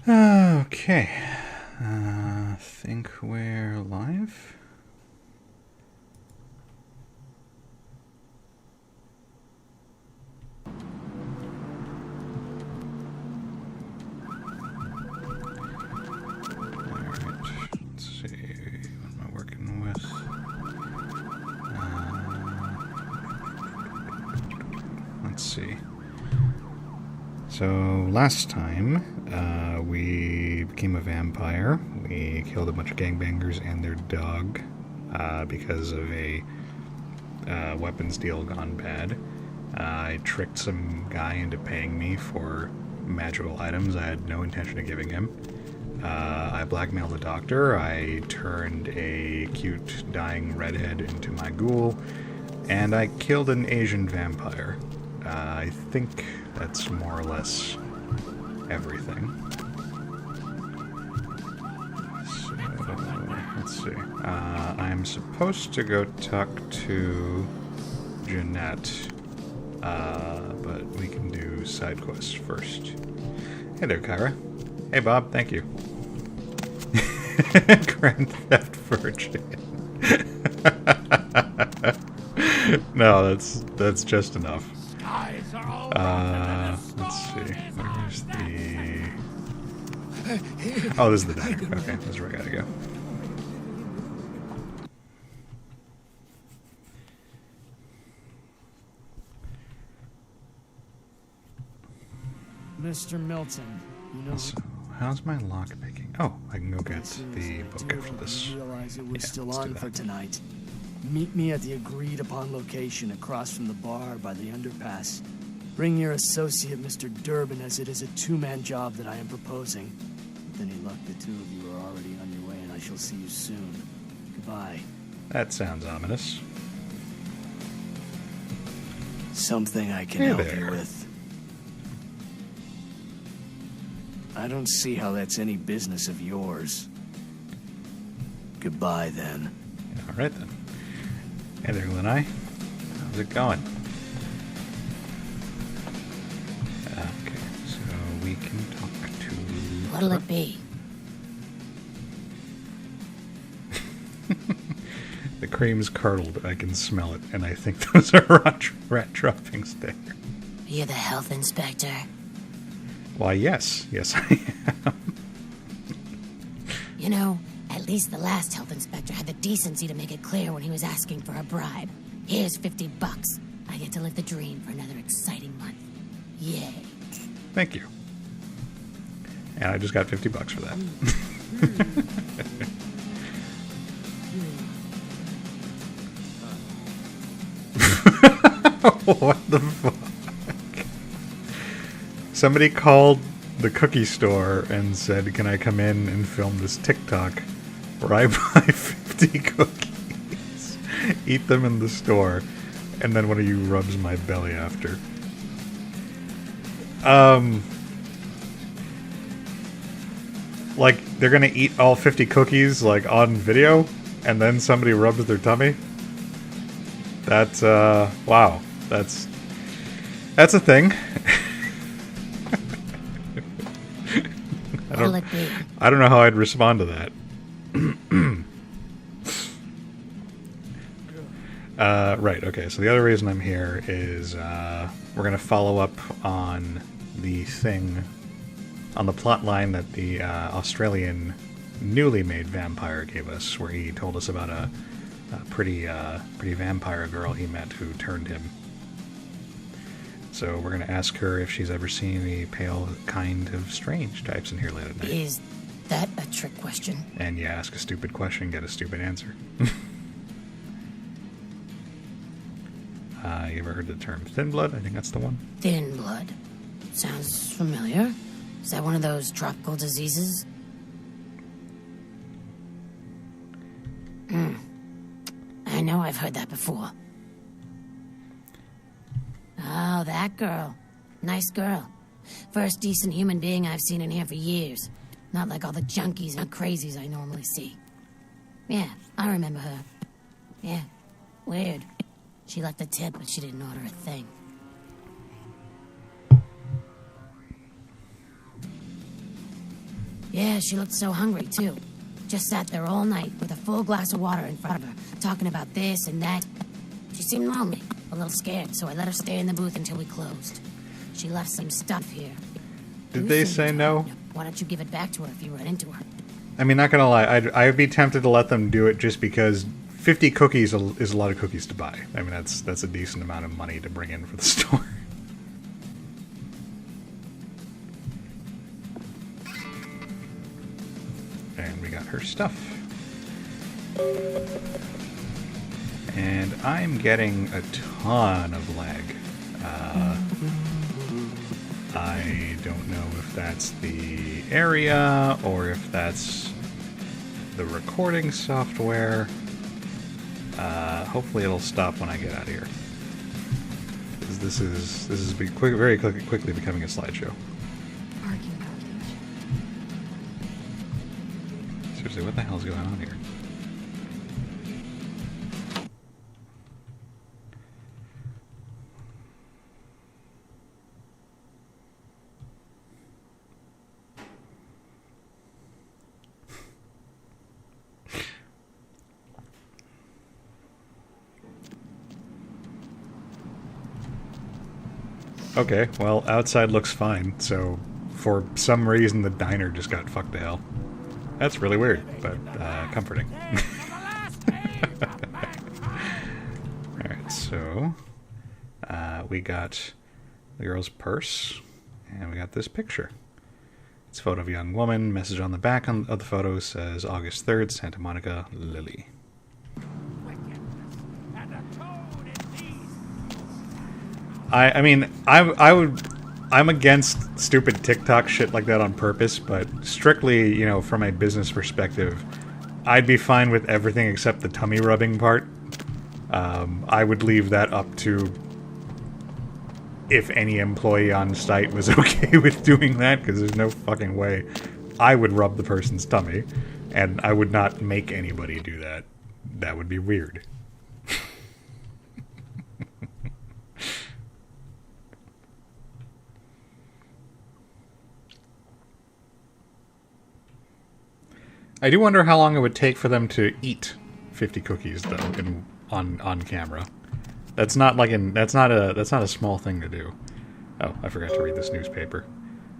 Okay. Think we're live? Alright, let's see. What am I working with? Let's see. So, last time, we became a vampire. We killed a bunch of gangbangers and their dog because of a weapons deal gone bad. I tricked some guy into paying me for magical items I had no intention of giving him. I blackmailed the doctor. I turned a cute, dying redhead into my ghoul. And I killed an Asian vampire. I think that's more or less everything. So, let's see. I'm supposed to go talk to Jeanette, but we can do side quests first. Hey there, Kyra. Hey, Bob. Thank you. Grand Theft Virgin. No, that's just enough. Let's see. Where's the... Oh, this is the diner. Okay, that's where I gotta go. Mr. Milton, you know. So, how's my lock picking? Oh, I can go get the book after this. Realize it was still let's do on that. for tonight. Meet me at the agreed upon location across from the bar by the underpass. Bring your associate, Mr. Durbin, as it is a two-man job that I am proposing. With any luck, the two of you are already on your way, and I shall see you soon. Goodbye. That sounds ominous. Something I can Hey help there. you with. I don't see how that's any business of yours. Goodbye, then. All right then. Hey there, Lanai. How's it going? Okay, so we can talk to... What'll it be? The cream's curdled. I can smell it, and I think those are rat droppings there. You're the health inspector. Why, yes. Yes, I am. You know, at least the last health inspector had the decency to make it clear when he was asking for a bribe. Here's $50. I get to live the dream for another exciting month. Yay. Thank you. And I just got $50 for that. What the fuck? Somebody called the cookie store and said, can I come in and film this TikTok where I buy 50 cookies, eat them in the store, and then one of you rubs my belly after. Like, they're gonna eat all 50 cookies, like, on video, and then somebody rubs their tummy? That's, wow. That's a thing. What'll it be? I don't know how I'd respond to that. Right, okay, so the other reason I'm here is we're going to follow up on the thing, on the plot line that the Australian newly made vampire gave us, where he told us about a pretty vampire girl he met who turned him. So we're going to ask her if she's ever seen any pale kind of strange types in here late at night. Is that a trick question? And you ask a stupid question, get a stupid answer. You ever heard the term thin blood? I think that's the one. Thin blood. Sounds familiar. Is that one of those tropical diseases? I know I've heard that before. Oh, that girl. Nice girl. First decent human being I've seen in here for years. Not like all the junkies and crazies I normally see. Yeah, I remember her. Yeah, weird. She left a tip, but she didn't order a thing. Yeah, she looked so hungry, too. Just sat there all night with a full glass of water in front of her, talking about this and that. She seemed lonely, a little scared, so I let her stay in the booth until we closed. She left some stuff here. Did they say no? Why don't you give it back to her if you run into her? I mean, not gonna lie, I'd be tempted to let them do it just because 50 cookies is a lot of cookies to buy. I mean, that's a decent amount of money to bring in for the store. And we got her stuff. And I'm getting a ton of lag. I don't know if that's the area or if that's the recording software. Hopefully it'll stop when I get out of here. This is very quickly becoming a slideshow. Parking package. Seriously, what the hell's going on here? Okay, well, outside looks fine, so for some reason the diner just got fucked to hell. That's really weird, but comforting. Alright, so we got the girl's purse, and we got this picture. It's a photo of a young woman. Message on the back of the photo says August 3rd, Santa Monica, Lily. I mean, I'm against stupid TikTok shit like that on purpose, but strictly, you know, from a business perspective, I'd be fine with everything except the tummy rubbing part. I would leave that up to if any employee on site was okay with doing that, because there's no fucking way I would rub the person's tummy, and I would not make anybody do that. That would be weird. I do wonder how long it would take for them to eat 50 cookies, though, on camera. That's not a small thing to do. Oh, I forgot to read this newspaper.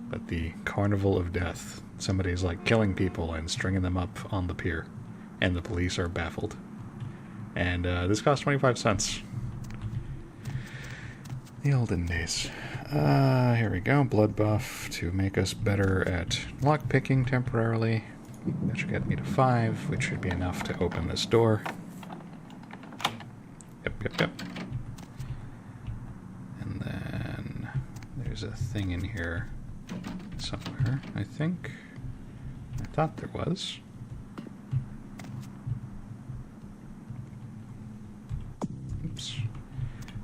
But the Carnival of Death. Somebody's like killing people and stringing them up on the pier, and the police are baffled. And this cost 25 cents. The olden days. Here we go. Blood buff to make us better at lockpicking temporarily. That should get me to 5, which should be enough to open this door. Yep. And then there's a thing in here somewhere, I think. I thought there was. Oops.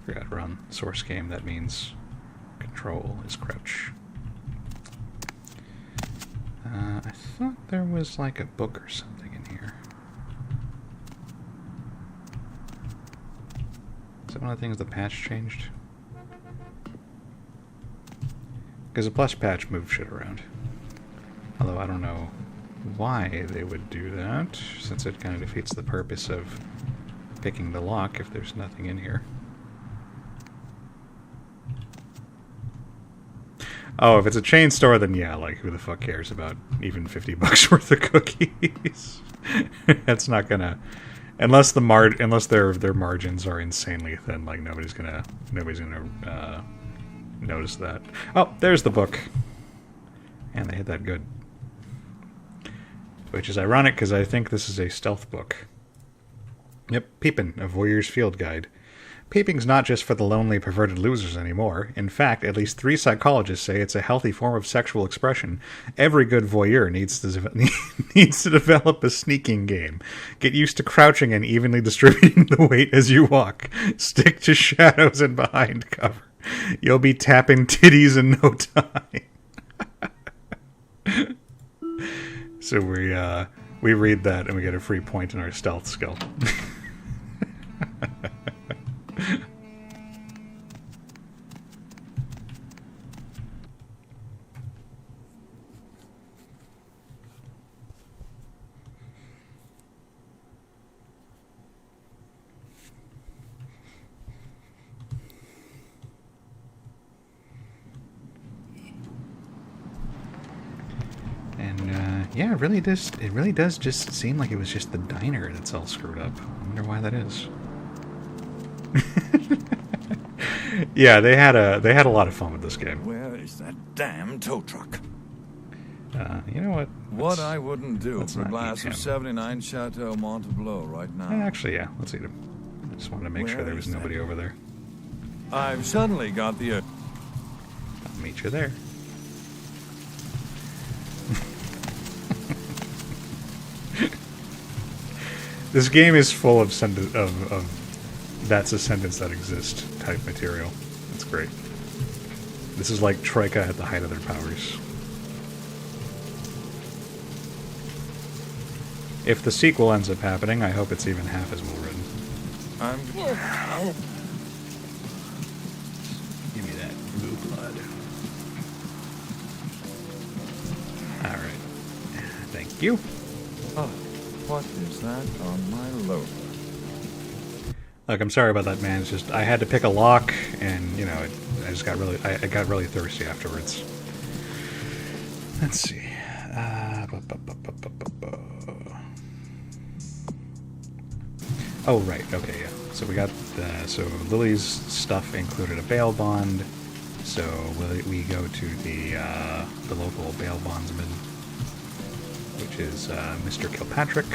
Forgot to run source game. That means control is crouch. I thought there was like a book or something in here. Is that one of the things the patch changed? Because the plus patch moved shit around. Although I don't know why they would do that, since it kind of defeats the purpose of picking the lock if there's nothing in here. Oh, if it's a chain store, then yeah, like, who the fuck cares about even 50 bucks worth of cookies? That's not gonna... Unless their margins are insanely thin, like, nobody's gonna notice that. Oh, there's the book. And they hit that good. Which is ironic, because I think this is a stealth book. Yep, Peepin', a voyeur's field guide. Peeping's not just for the lonely, perverted losers anymore. In fact, at least 3 psychologists say it's a healthy form of sexual expression. Every good voyeur needs to develop a sneaking game. Get used to crouching and evenly distributing the weight as you walk. Stick to shadows and behind cover. You'll be tapping titties in no time. So we read that and we get a free point in our stealth skill. And yeah, it really does. It really does just seem like it was just the diner that's all screwed up. I wonder why that is. Yeah, they had a lot of fun with this game. Where is that damn tow truck? You know what? What I wouldn't do let's for a not glass eat him. of 79 Chateau Montebleau right now. Actually, yeah, let's eat him. I just wanted to make sure there was nobody over there. I've suddenly got the... I'll meet you there. This game is full of that's a sentence that exists type material. That's great. This is like Troika at the height of their powers. If the sequel ends up happening, I hope it's even half as well written. Give me that blue blood. Alright. Thank you. Oh, what is that on my loader? Look, I'm sorry about that, man. It's just I had to pick a lock, and you know, I just got really, I got really thirsty afterwards. Let's see. Oh right, okay, yeah. So we got so Lily's stuff included a bail bond. So we go to the local bail bondsman, which is Mr. Kilpatrick.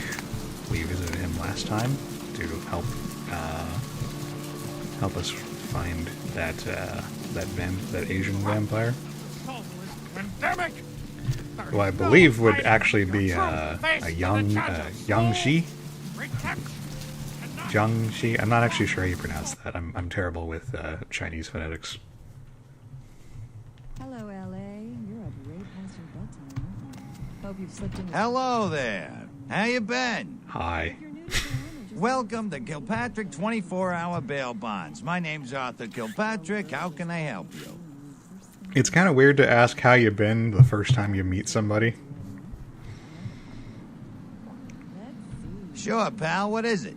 We visited him last time to help us find that that Asian vampire, who I believe would actually be a young Shi. Zhang Shi. I'm not actually sure how you pronounce that. I'm terrible with Chinese phonetics. Hello, LA. You're up way past your bedtime. Hope you've slipped in. Hello there. How you been? Hi. Welcome to Kilpatrick 24-hour bail bonds. My name's Arthur Kilpatrick. How can I help you? It's kind of weird to ask how you been the first time you meet somebody. Sure, pal. What is it?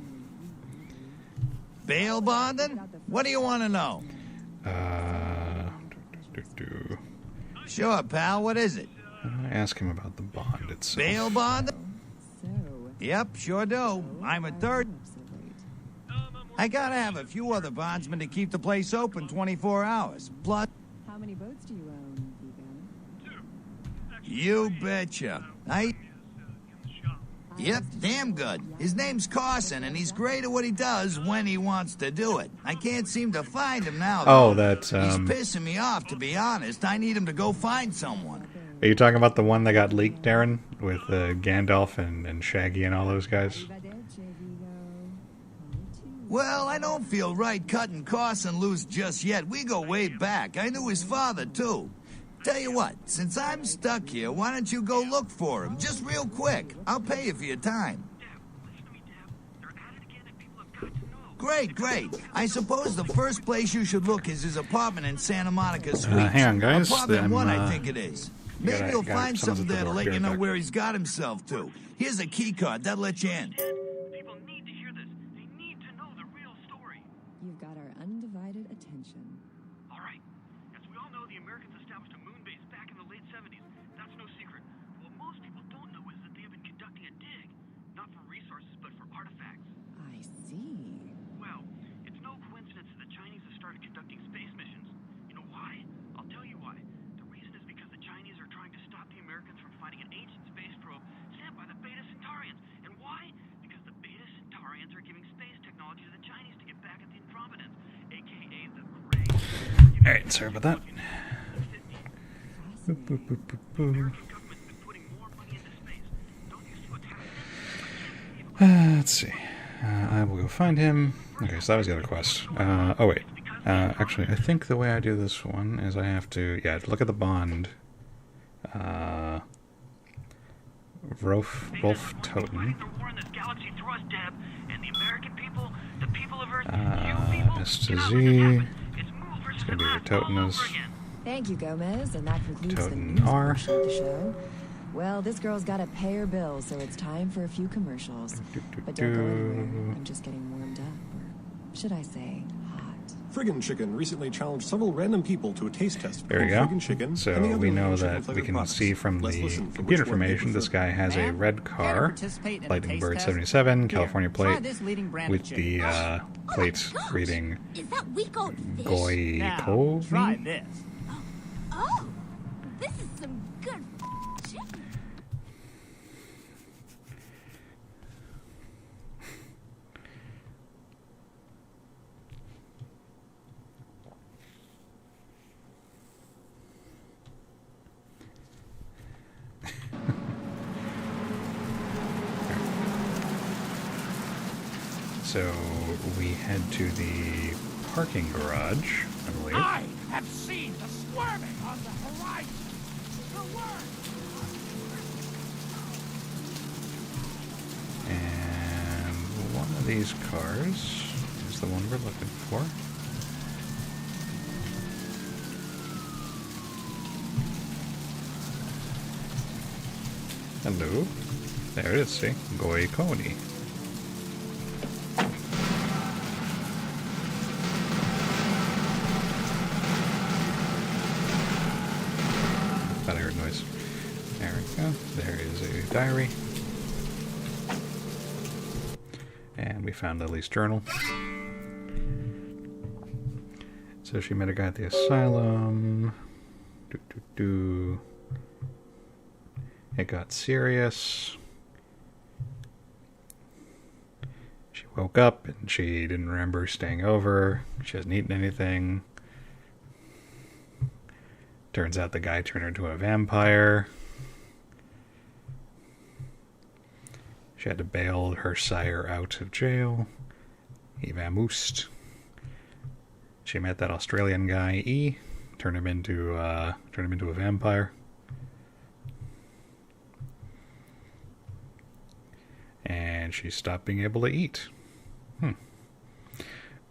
Bail bonding? What do you want to know? Sure, pal. What is it? Ask him about the bond itself. Bail bonding? Yep, sure do. I'm a third. I gotta have a few other bondsmen to keep the place open 24 hours. Plus... How many boats do you own, Vigo? You betcha. Yep, damn good. His name's Carson, and he's great at what he does when he wants to do it. I can't seem to find him now, though. Oh, that's, He's pissing me off, to be honest. I need him to go find someone. Are you talking about the one that got leaked, Darren? With Gandalf and Shaggy and all those guys? Well, I don't feel right cutting Carson loose just yet. We go way back. I knew his father, too. Tell you what, since I'm stuck here, why don't you go look for him? Just real quick. I'll pay you for your time. Great, great. I suppose the first place you should look is his apartment in Santa Monica Suites. Hang on, guys. Apartment 1, I think it is. Maybe you'll find someone's something at the there to door. let Be you right know back. where he's got himself to. Here's a key card. That'll let you in. People need to hear this. They need to know the real story. You've got our undivided attention. All right. As we all know, the Americans established a moon base back in the late 70s. That's no secret. What most people don't know is that they have been conducting a dig, not for resources, but for artifacts. I see. Well, it's no coincidence that the Chinese have started conducting space missions. You know why? I'll tell you why. The reason is because the Chinese are trying to stop the Americans from finding an ancient space probe sent by the Beta Centaurians. And why? Because the Beta Centaurians are giving space technology to the Chinese to get back at the Andromedans, aka the Great. Alright, sorry about that. Boop, boop, boop, boop, boop. Let's see. I will go find him. Okay, so that was the other quest. Oh wait. Actually, I think the way I do this one is I have to, look at the bond. Rolf Toten. S to Z. It's gonna be where Toten is. Thank you, Gomez, and that concludes the Toten news R. portion of the show. Well, this girl's got to pay her bills, so it's time for a few commercials. But don't go anywhere. I'm just getting warmed up, or should I say, hot. Friggin' Chicken recently challenged several random people to a taste test. There we go. Friggin' Chicken and the So other we know chicken that we flavored can products. see from Let's the listen for computer which one they information this prefer. guy has a Ma'am, red care to car, participate in a Lightning taste Bird test? 77, Here, California try plate, this leading brand with of chicken. the plate reading Is that week-old fish? Now, Goiko. try this. Oh, this is some good chicken. So we head to the parking garage, I believe. I have seen the squirming on the horizon. Your word. And one of these cars is the one we're looking for. Hello. There it is, see? Goikoni. Thought I heard noise. There we go. There is a diary. And we found Lily's journal. So she met a guy at the asylum. It got serious. She woke up and she didn't remember staying over. She hasn't eaten anything. Turns out the guy turned her into a vampire. She had to bail her sire out of jail. He vamoosed. She met that Australian guy, E. Turned him into a vampire. And she stopped being able to eat.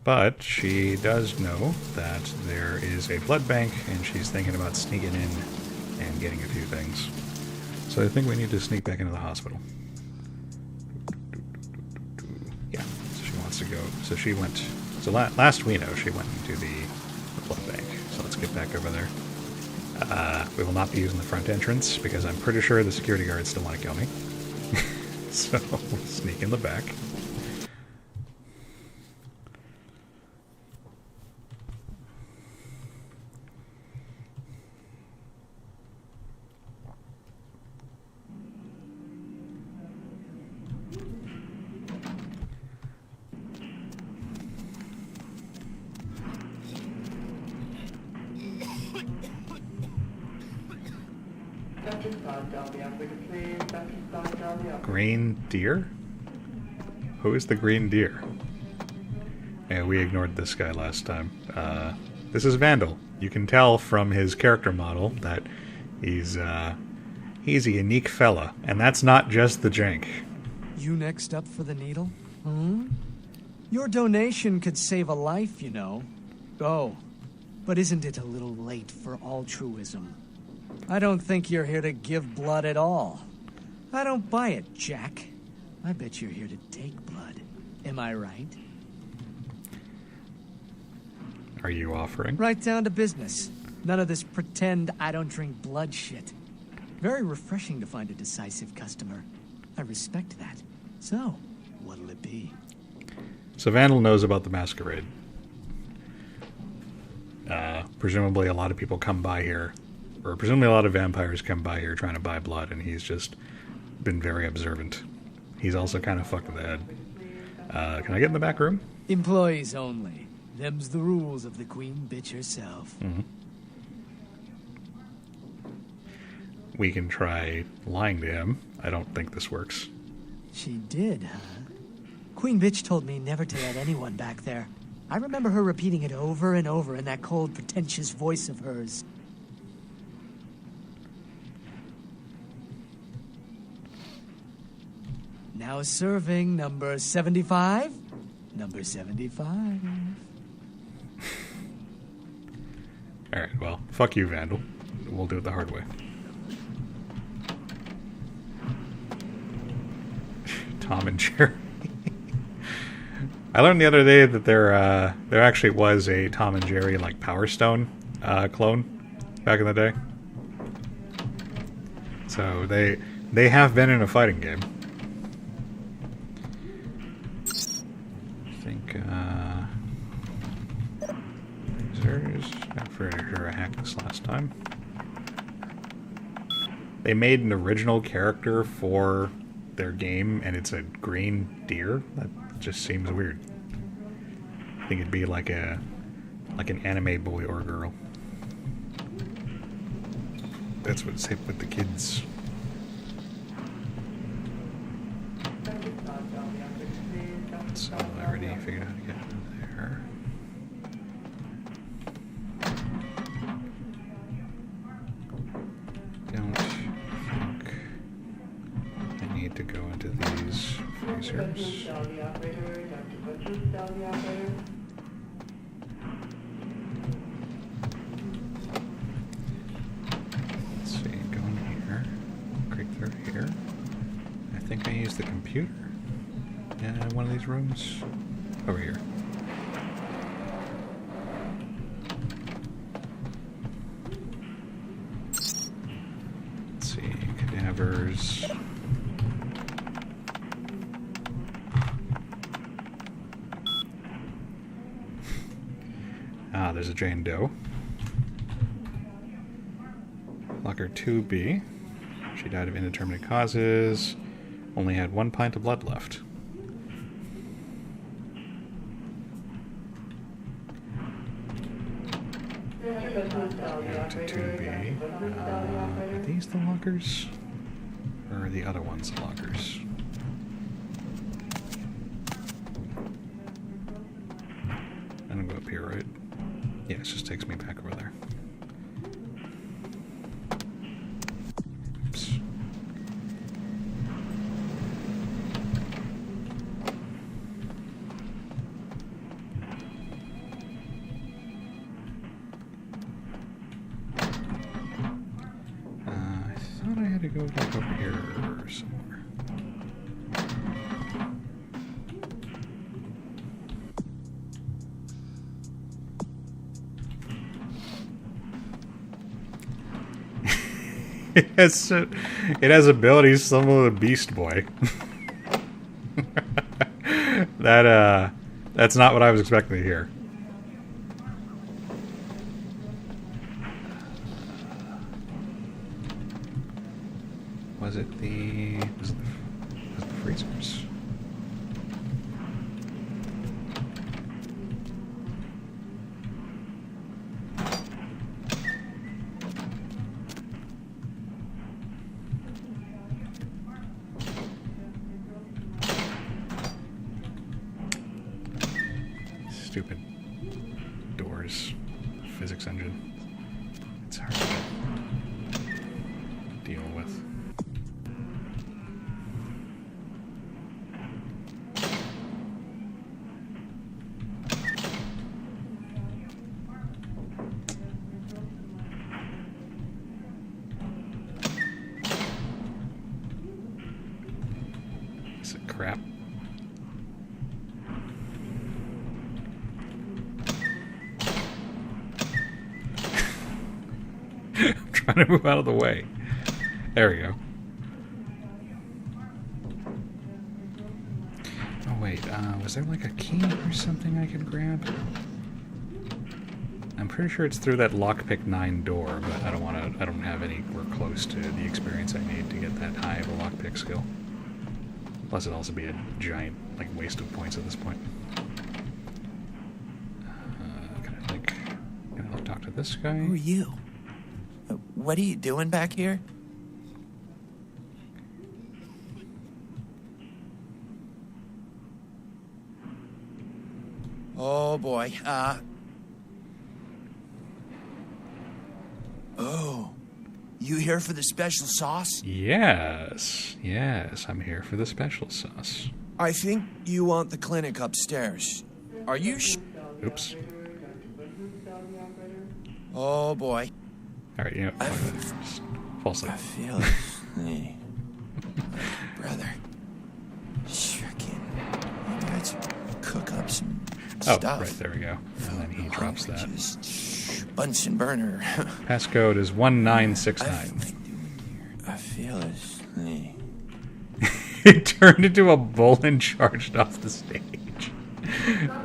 But she does know that there is a blood bank, and she's thinking about sneaking in and getting a few things. So I think we need to sneak back into the hospital. Yeah, so she wants to go. So she went. So last we know, she went into the blood bank. So let's get back over there. We will not be using the front entrance because I'm pretty sure the security guards still want to kill me. So we'll sneak in the back. Green deer? Who is the green deer? Yeah, we ignored this guy last time. This is Vandal. You can tell from his character model that he's a unique fella, and that's not just the jank. You next up for the needle? Your donation could save a life, you know. Oh, but isn't it a little late for altruism? I don't think you're here to give blood at all. I don't buy it, Jack. I bet you're here to take blood. Am I right? Are you offering? Right down to business. None of this pretend I don't drink blood shit. Very refreshing to find a decisive customer. I respect that. So, what'll it be? So Vandal knows about the Masquerade. Presumably a lot of people come by here, or presumably a lot of vampires come by here trying to buy blood, and he's just been very observant. He's also kind of fucked in the head. Can I get in the back room? Employees only. Them's the rules of the queen bitch herself. We can try lying to him. I don't think this works. She did, huh? Queen bitch told me never to let anyone back there. I remember her repeating it over and over in that cold, pretentious voice of hers. Now serving number 75. Number 75. Alright, well, fuck you, Vandal. We'll do it the hard way. Tom and Jerry. I learned the other day that there actually was a Tom and Jerry like Power Stone clone back in the day. So they have been in a fighting game. I think I'm pretty sure I hacked this last time. They made an original character for their game, and it's a green deer. That just seems weird. I think it'd be like an anime boy or girl. That's what's hip with the kids. So I already figured out how to get in there. Don't think I need to go into these freezers. Let's see, go in here, creep through here. I think I used the computer in one of these rooms. Over here. Let's see, cadavers. Ah, there's a Jane Doe. Locker 2B. She died of indeterminate causes. Only had 1 pint of blood left. Go to 2B. Are these the lockers? Or are the other ones the lockers? I'm gonna go up here, right? Yeah, it just takes me back over there. Oops. I thought I had to go back over here somewhere. It has abilities similar to Beast Boy. That's not what I was expecting to hear. Was it the freezers? Stupid doors, physics engine. It's hard to deal with. Is it crap? I'm trying to move out of the way. There we go. Oh wait, was there like a key or something I could grab? I'm pretty sure it's through that lockpick 9 door, but I don't have anywhere close to the experience I need to get that high of a lockpick skill. Plus it'd also be a giant like waste of points at this point. Can I talk to this guy? Who are you? What are you doing back here? Oh boy, oh, you here for the special sauce? Yes, I'm here for the special sauce. I think you want the clinic upstairs. Are you Oops. Oh boy. Alright, you know, just fall asleep. I feel it. Brother. Shrieking. That's cook up some Oh, stuff. right, there we go. And then he drops that. Just Bunsen burner. Passcode is 1969. I feel asleep. He turned into a bull and charged off the stage.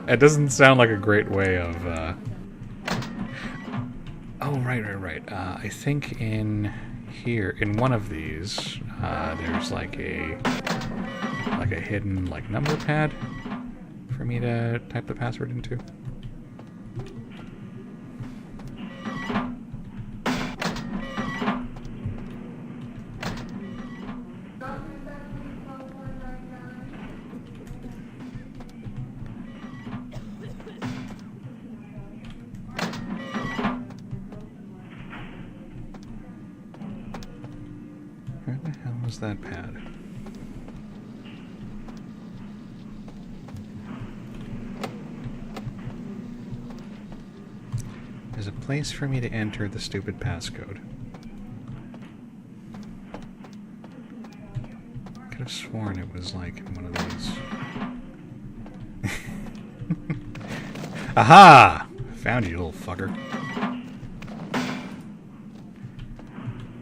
It doesn't sound like a great way of... Oh, right. I think in here, in one of these, there's like a hidden number pad for me to type the password into. Where the hell is that pad? There's a place for me to enter the stupid passcode. Could have sworn it was like in one of these. Aha! Found you, little fucker.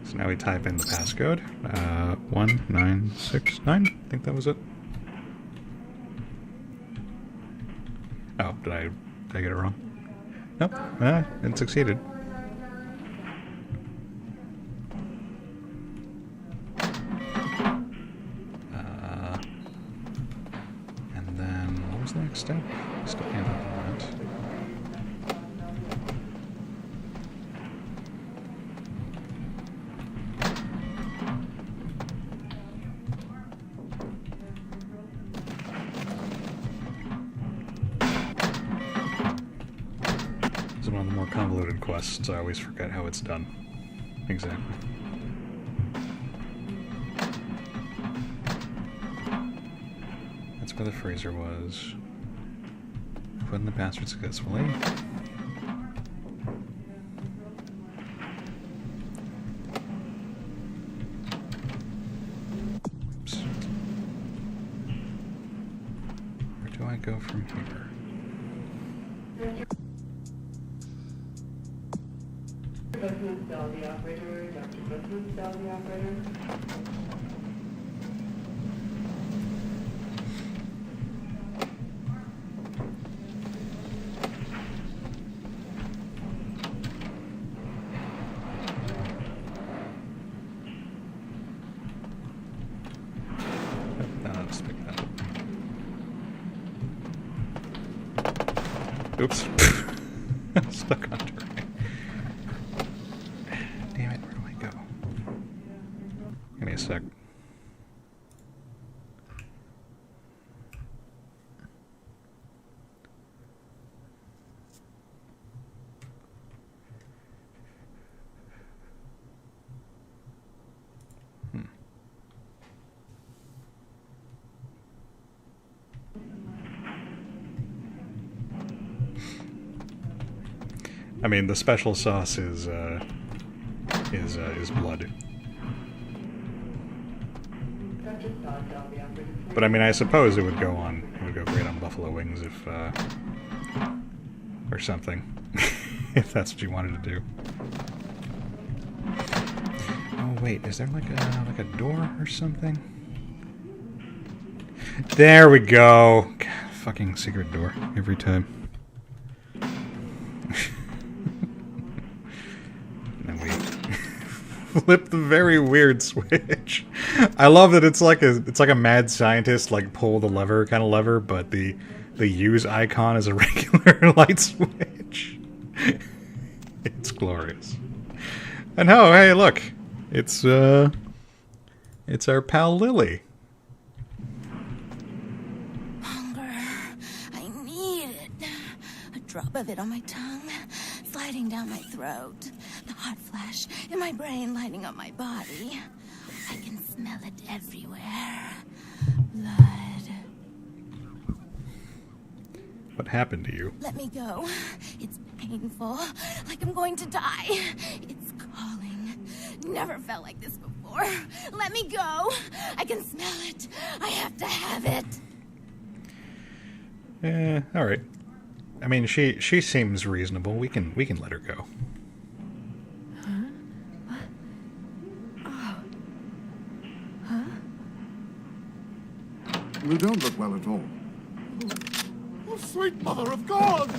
So now we type in the passcode. 1969. I think that was it. Oh, did I get it wrong? Nope. It succeeded. And then what was the next step? Still can't open that. This is one of the more convoluted quests. I always forget how it's done. Exactly. That's where the freezer was. Put in the password successfully. Oops. Where do I go from here? Let's pick that up. Oops. Stuck on terrain. Damn it, where do I go? Give me a sec. I mean, the special sauce is blood. But I mean, I suppose it would go great on buffalo wings if, or something, if that's what you wanted to do. Oh wait, is there like a door or something? There we go. God, fucking secret door every time. Flip the very weird switch. I love that it's like a mad scientist like pull the lever kind of lever, but the use icon is a regular light switch. It's glorious. And oh, hey, look, it's our pal Lily. Hunger. I need it. A drop of it on my tongue, sliding down my throat. The hot flash in my brain lighting up my body. I can smell it everywhere. Blood. What happened to you? Let me go. It's painful, like I'm going to die. It's calling. Never felt like this before. Let me go. I can smell it. I have to have it. All right. I mean, she seems reasonable. We can let her go. You don't look well at all. Oh, sweet mother of God!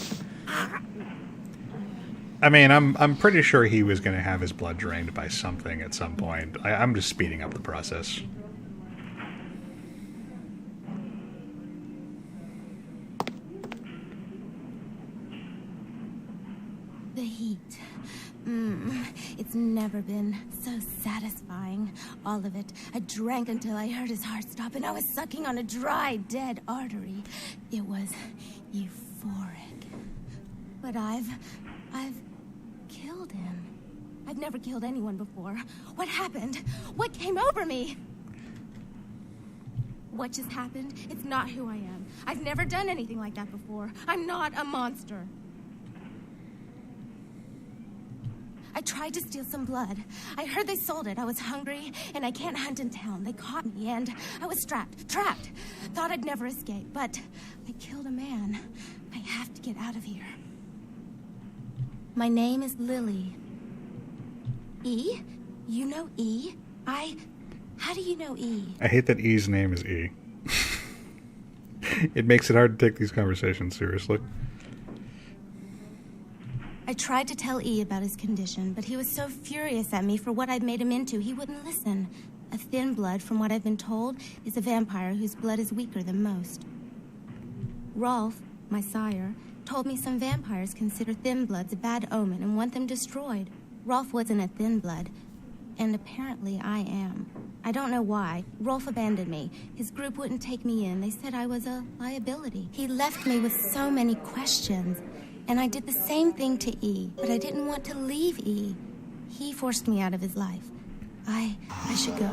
I mean, I'm pretty sure he was going to have his blood drained by something at some point. I'm just speeding up the process. The heat. It's never been so satisfying. All of it. I drank until I heard his heart stop and I was sucking on a dry, dead artery. It was euphoric. But I've killed him. I've never killed anyone before. What happened? What came over me? What just happened? It's not who I am. I've never done anything like that before. I'm not a monster. I tried to steal some blood. I heard they sold it. I was hungry, and I can't hunt in town. They caught me, and I was trapped. Thought I'd never escape, but I killed a man. I have to get out of here. My name is Lily. E? You know E? How do you know E? I hate that E's name is E. It makes it hard to take these conversations seriously. I tried to tell E about his condition, but he was so furious at me for what I'd made him into, he wouldn't listen. A thin blood, from what I've been told, is a vampire whose blood is weaker than most. Rolf, my sire, told me some vampires consider thin bloods a bad omen and want them destroyed. Rolf wasn't a thin blood, and apparently I am. I don't know why. Rolf abandoned me. His group wouldn't take me in. They said I was a liability. He left me with so many questions. And I did the same thing to E, but I didn't want to leave E. He forced me out of his life. I should go.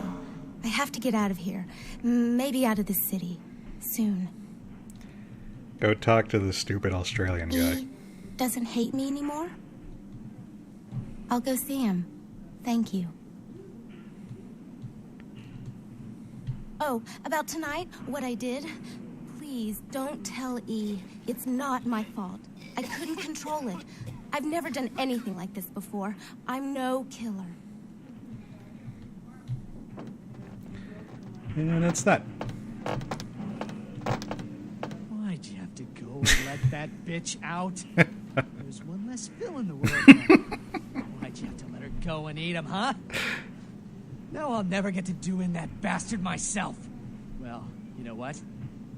I have to get out of here. Maybe out of the city. Soon. Go talk to the stupid Australian guy. E doesn't hate me anymore? I'll go see him. Thank you. Oh, about tonight, what I did? Please, don't tell E. It's not my fault. I couldn't control it. I've never done anything like this before. I'm no killer. And that's that. Why'd you have to go and let that bitch out? There's one less Phil in the world now. Why'd you have to let her go and eat him, huh? Now I'll never get to do in that bastard myself. Well, you know what?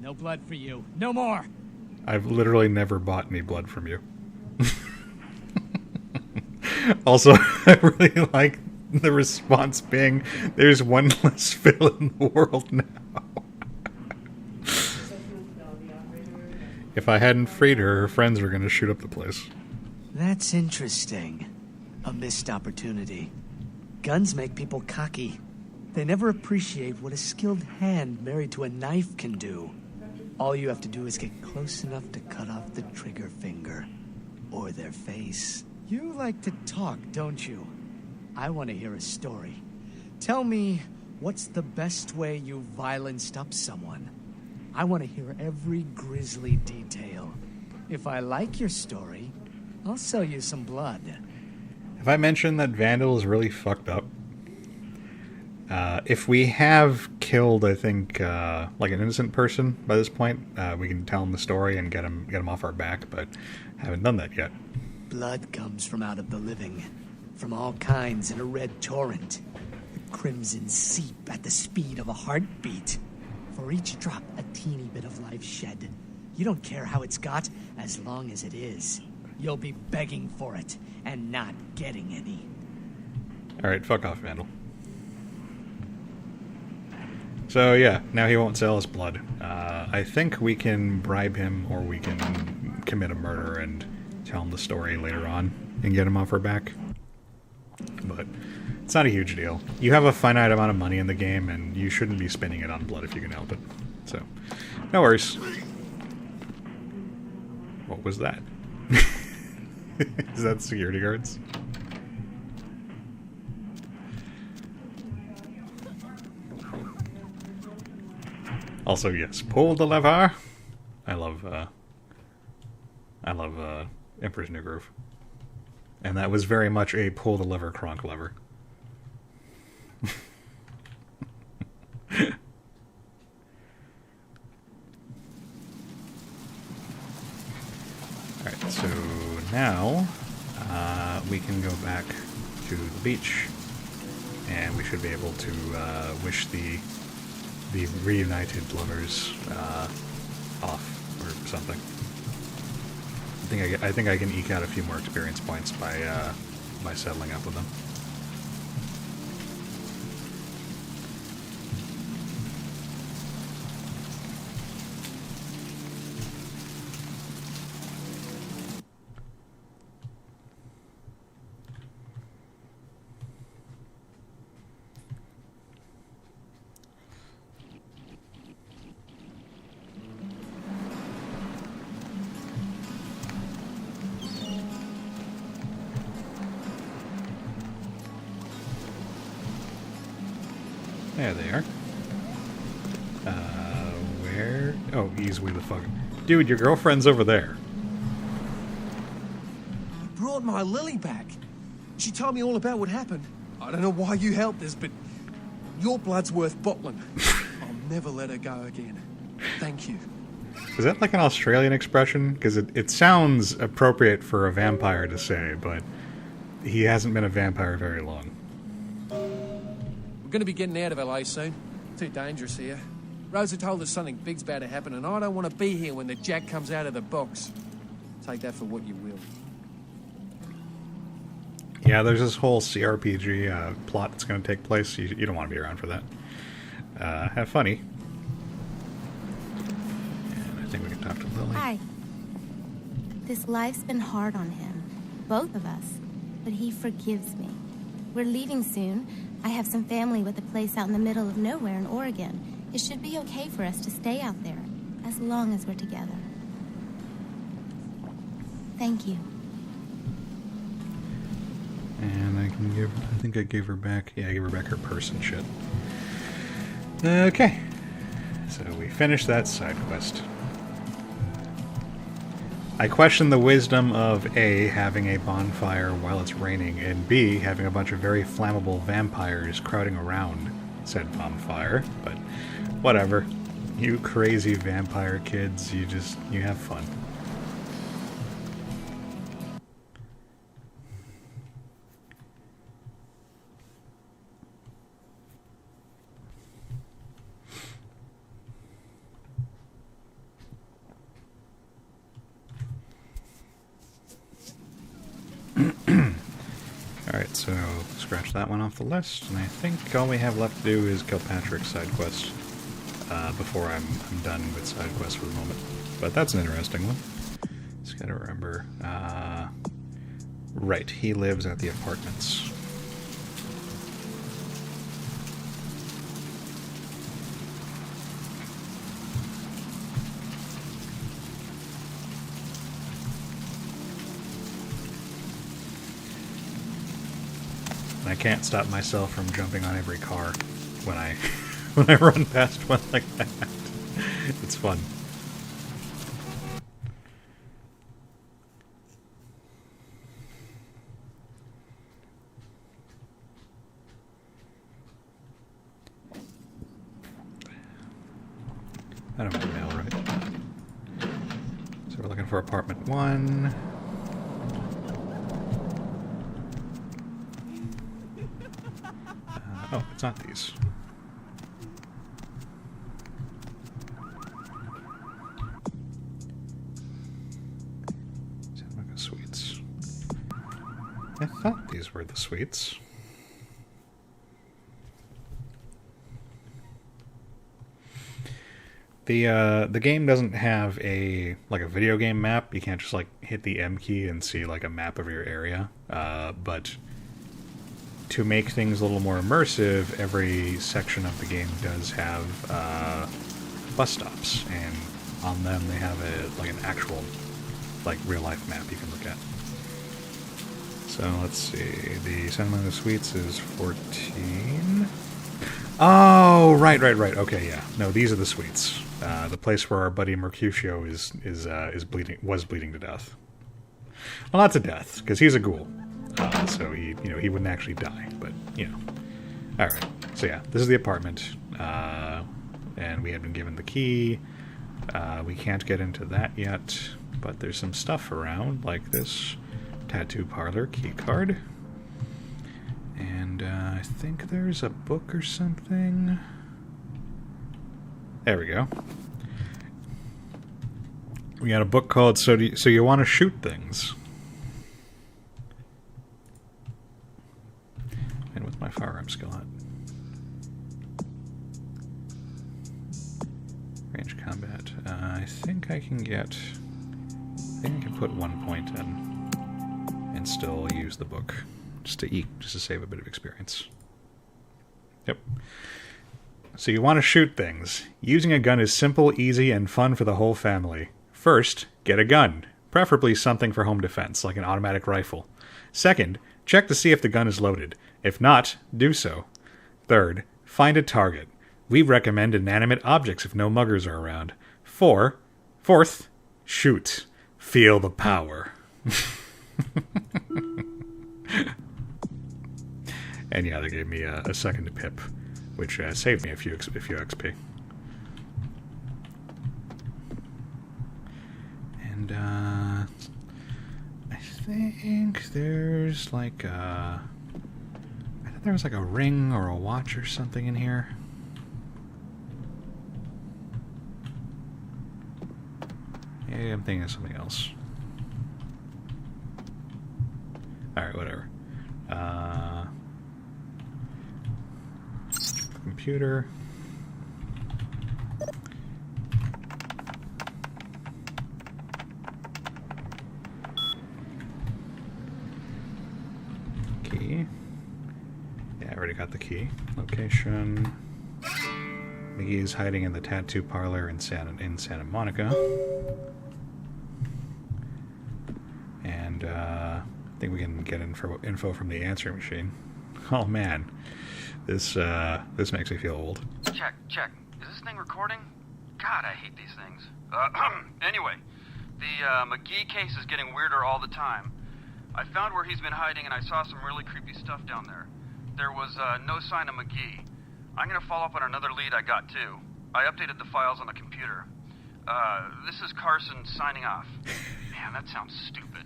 No blood for you. No more! I've literally never bought any blood from you. Also, I really like the response being, there's one less Phil in the world now. If I hadn't freed her, her friends were going to shoot up the place. That's interesting. A missed opportunity. Guns make people cocky. They never appreciate what a skilled hand married to a knife can do. All you have to do is get close enough to cut off the trigger finger. Or their face. You like to talk, don't you? I want to hear a story. Tell me, what's the best way you violenced up someone? I want to hear every grisly detail. If I like your story, I'll sell you some blood. Have I mentioned that Vandal is really fucked up? If we have killed, I think, like an innocent person by this point, we can tell him the story and get him off our back, but haven't done that yet. Blood comes from out of the living, from all kinds in a red torrent. The crimson seep at the speed of a heartbeat. For each drop, a teeny bit of life shed. You don't care how it's got, as long as it is. You'll be begging for it, and not getting any. Alright, fuck off, Vandal. So yeah, now he won't sell us blood. I think we can bribe him, or we can commit a murder and tell him the story later on and get him off our back. But it's not a huge deal. You have a finite amount of money in the game, and you shouldn't be spending it on blood if you can help it. So, no worries. What was that? Is that security guards? Also, yes, pull the lever. I love I love Emperor's New Groove. And that was very much a pull the lever, Kronk lever. Alright, so now we can go back to the beach, and we should be able to wish the reunited lovers off or something. I think I can eke out a few more experience points by settling up with them. There they are. Where? Oh, easily the fuck. Dude, your girlfriend's over there. You brought my Lily back. She told me all about what happened. I don't know why you helped us, but your blood's worth bottling. I'll never let her go again. Thank you. Is that like an Australian expression? Because it sounds appropriate for a vampire to say, but he hasn't been a vampire very long. We're going to be getting out of LA soon. Too dangerous here. Rosa told us something big's about to happen, and I don't want to be here when the jack comes out of the box. Take that for what you will. Yeah, there's this whole CRPG plot that's going to take place. You don't want to be around for that. Have funny. And I think we can talk to Lily. Hi. This life's been hard on him. Both of us. But he forgives me. We're leaving soon. I have some family with a place out in the middle of nowhere in Oregon. It should be okay for us to stay out there, as long as we're together. Thank you. And I think I gave her back, yeah, I gave her back her purse and shit. Okay. So we finished that side quest. I question the wisdom of A, having a bonfire while it's raining, and B, having a bunch of very flammable vampires crowding around said bonfire, but whatever. You crazy vampire kids, you have fun. Alright, so scratch that one off the list, and I think all we have left to do is kill Patrick's side quest before I'm done with side quests for the moment. But that's an interesting one. Just gotta remember. Right, he lives at the apartments. I can't stop myself from jumping on every car when I when I run past one like that. It's fun. I don't have mail, right? So we're looking for apartment 1. Oh, it's not these. Santa Monica Suites. I thought these were the suites. The game doesn't have a video game map. You can't just like hit the M key and see like a map of your area. But to make things a little more immersive, every section of the game does have bus stops, and on them they have an actual real life map you can look at. So let's see, the Santa Monica Suites is 14. Oh, right. Okay, yeah. No, these are the suites. the place where our buddy Mercutio is bleeding to death. Well, not to death, because he's a ghoul, so he wouldn't actually die. But all right. So yeah, this is the apartment, and we had been given the key. We can't get into that yet, but there's some stuff around, like this tattoo parlor key card, and I think there's a book or something. There we go. We got a book called So You Want to Shoot Things. And what's my firearm skill at? Range combat. I think I can put 1 point in and still use the book just to save a bit of experience. Yep. So you want to shoot things. Using a gun is simple, easy, and fun for the whole family. First, get a gun, preferably something for home defense, like an automatic rifle. Second, check to see if the gun is loaded. If not, do so. Third, find a target. We recommend inanimate objects if no muggers are around. Fourth, shoot. Feel the power. And yeah, they gave me a second to pip, which saved me a few XP. And I think there's like I thought there was like a ring or a watch or something in here. Maybe I'm thinking of something else. Alright, whatever. Computer. Key. Yeah, I already got the key. Location. McGee's hiding in the tattoo parlor in Santa Monica. And I think we can get info from the answering machine. Oh man, this makes me feel old. Check. Is this thing recording? God, I hate these things. Anyway, the McGee case is getting weirder all the time. I found where he's been hiding, and I saw some really creepy stuff down there. There was no sign of McGee. I'm gonna follow up on another lead I got too. I updated the files on the computer. This is Carson signing off. Man, that sounds stupid.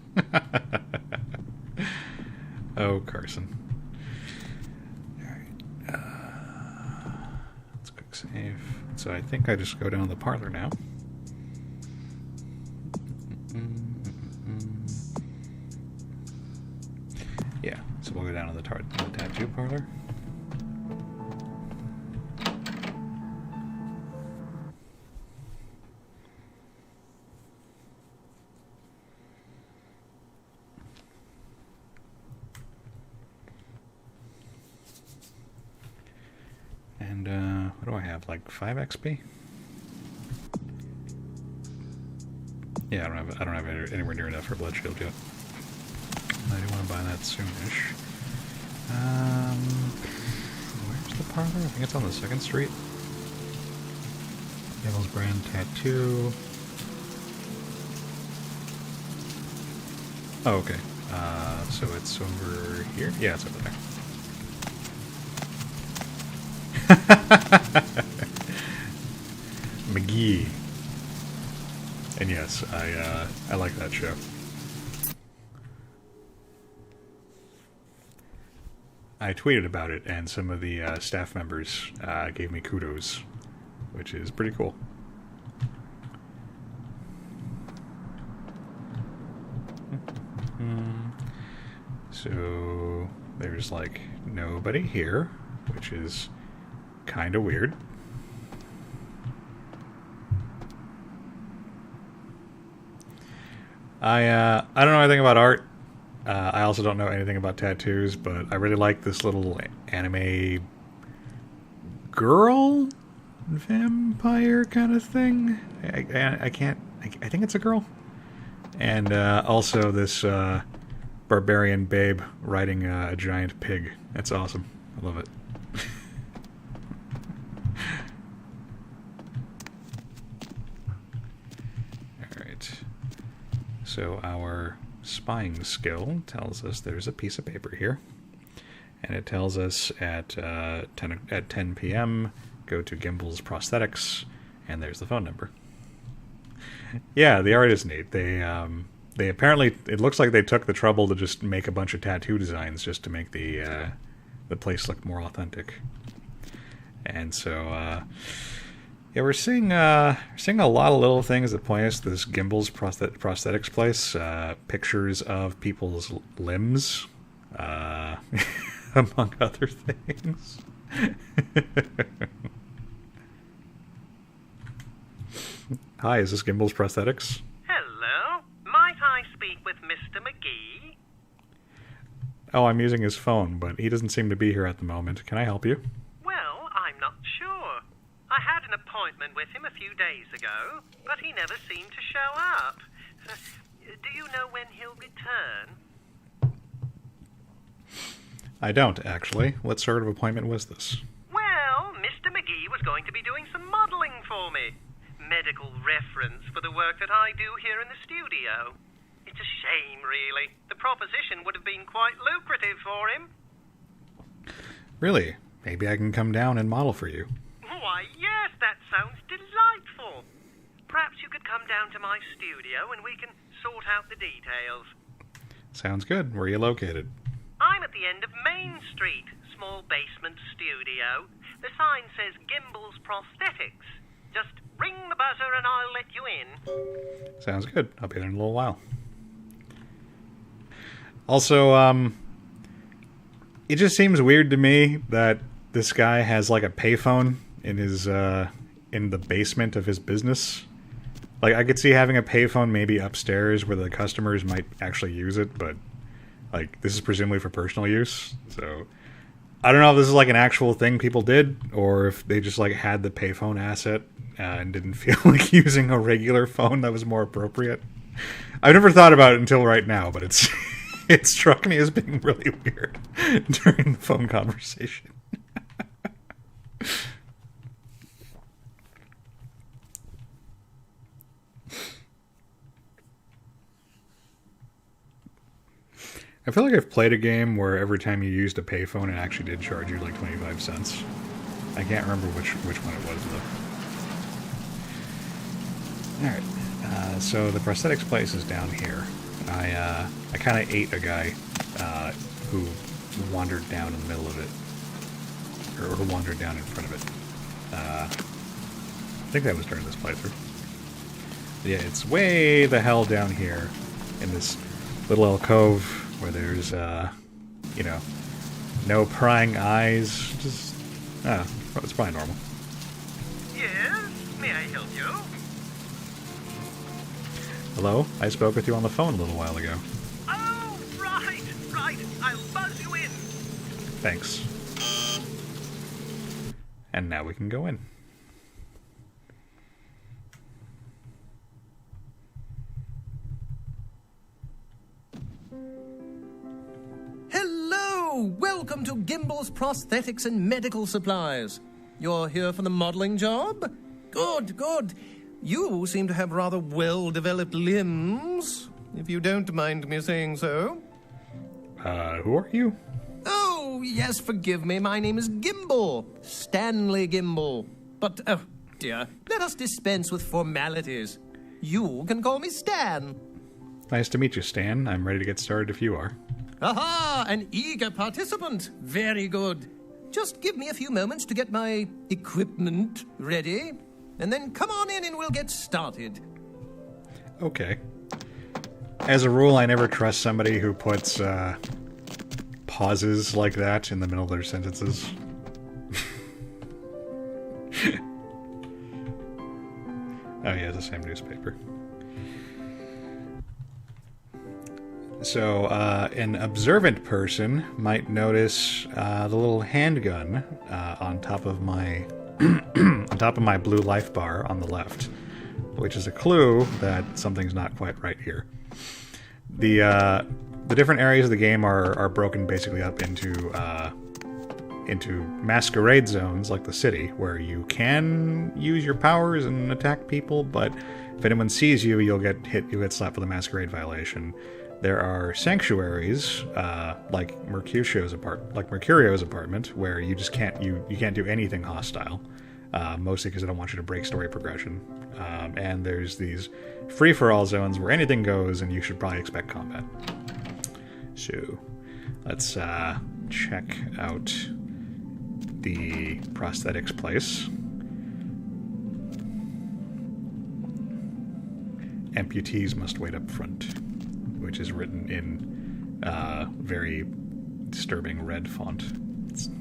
Oh, Carson. Let's quick save. So I think I just go down to the parlor now. Yeah, so we'll go down to the tattoo parlor. And what do I have? Like 5 XP? Yeah, I don't have anywhere near enough for blood shield yet. I do want to buy that soonish. Where's the parlor? I think it's on the 2nd Street. Devil's Brand Tattoo. Oh, okay. So it's over here? Yeah, it's over there. McGee. And yes, I like that show. I tweeted about it, and some of the staff members gave me kudos, which is pretty cool. So there's like nobody here, which is kind of weird. I don't know anything about art. I also don't know anything about tattoos, but I really like this little anime girl vampire kind of thing. I think it's a girl. And also this barbarian babe riding a giant pig. That's awesome. I love it. So our spying skill tells us there's a piece of paper here. And it tells us at 10 p.m., go to Gimbel's Prosthetics, and there's the phone number. Yeah, the art is neat. They apparently, it looks like they took the trouble to just make a bunch of tattoo designs just to make the place look more authentic. And so, yeah, we're seeing a lot of little things that point us to this Gimbel's Prosthetics place. Pictures of people's limbs, among other things. Hi, is this Gimbel's Prosthetics? Hello, might I speak with Mr. McGee? Oh, I'm using his phone, but he doesn't seem to be here at the moment. Can I help you? Well, I'm not sure. I had an appointment with him a few days ago, but he never seemed to show up. Do you know when he'll return? I don't, actually. What sort of appointment was this? Well, Mr. McGee was going to be doing some modeling for me. Medical reference for the work that I do here in the studio. It's a shame, really. The proposition would have been quite lucrative for him. Really? Maybe I can come down and model for you. Why, yes, that sounds delightful. Perhaps you could come down to my studio and we can sort out the details. Sounds good. Where are you located? I'm at the end of Main Street, small basement studio. The sign says Gimbel's Prosthetics. Just ring the buzzer and I'll let you in. Sounds good. I'll be there in a little while. Also, it just seems weird to me that this guy has like a payphone in his in the basement of his business. Like, I could see having a payphone maybe upstairs where the customers might actually use it, but like, this is presumably for personal use. So I don't know if this is like an actual thing people did, or if they just like had the payphone asset and didn't feel like using a regular phone that was more appropriate. I've never thought about it until right now, but it's it struck me as being really weird during the phone conversation. I feel like I've played a game where every time you used a payphone, it actually did charge you like 25 cents. I can't remember which one it was, though. Alright, so the prosthetics place is down here. I kind of ate a guy who wandered down in the middle of it. Or who wandered down in front of it. I think that was during this playthrough. But yeah, it's way the hell down here in this little alcove where there's, you know, no prying eyes. Just, it's probably normal. Yes, may I help you? Hello? I spoke with you on the phone a little while ago. Oh, right. I'll buzz you in. Thanks. And now we can go in. Hello! Welcome to Gimbel's Prosthetics and Medical Supplies. You're here for the modeling job? Good. You seem to have rather well-developed limbs, if you don't mind me saying so. Who are you? Oh, yes, forgive me. My name is Gimbel. Stanley Gimbel. But, oh, dear, let us dispense with formalities. You can call me Stan. Nice to meet you, Stan. I'm ready to get started if you are. Aha! An eager participant. Very good. Just give me a few moments to get my equipment ready, and then come on in and we'll get started. Okay. As a rule, I never trust somebody who puts, pauses like that in the middle of their sentences. Oh yeah, the same newspaper. So, an observant person might notice the little handgun on top of my blue life bar on the left, which is a clue that something's not quite right here. The different areas of the game are broken basically up into into Masquerade zones like the city, where you can use your powers and attack people, but if anyone sees you, you'll get hit, you'll get slapped for the Masquerade violation. There are sanctuaries, like Mercutio's apartment, where you just can't do anything hostile, mostly because I don't want you to break story progression. And there's these free-for-all zones where anything goes, and you should probably expect combat. So, let's check out the prosthetics place. Amputees must wait up front, which is written in very disturbing red font. It's a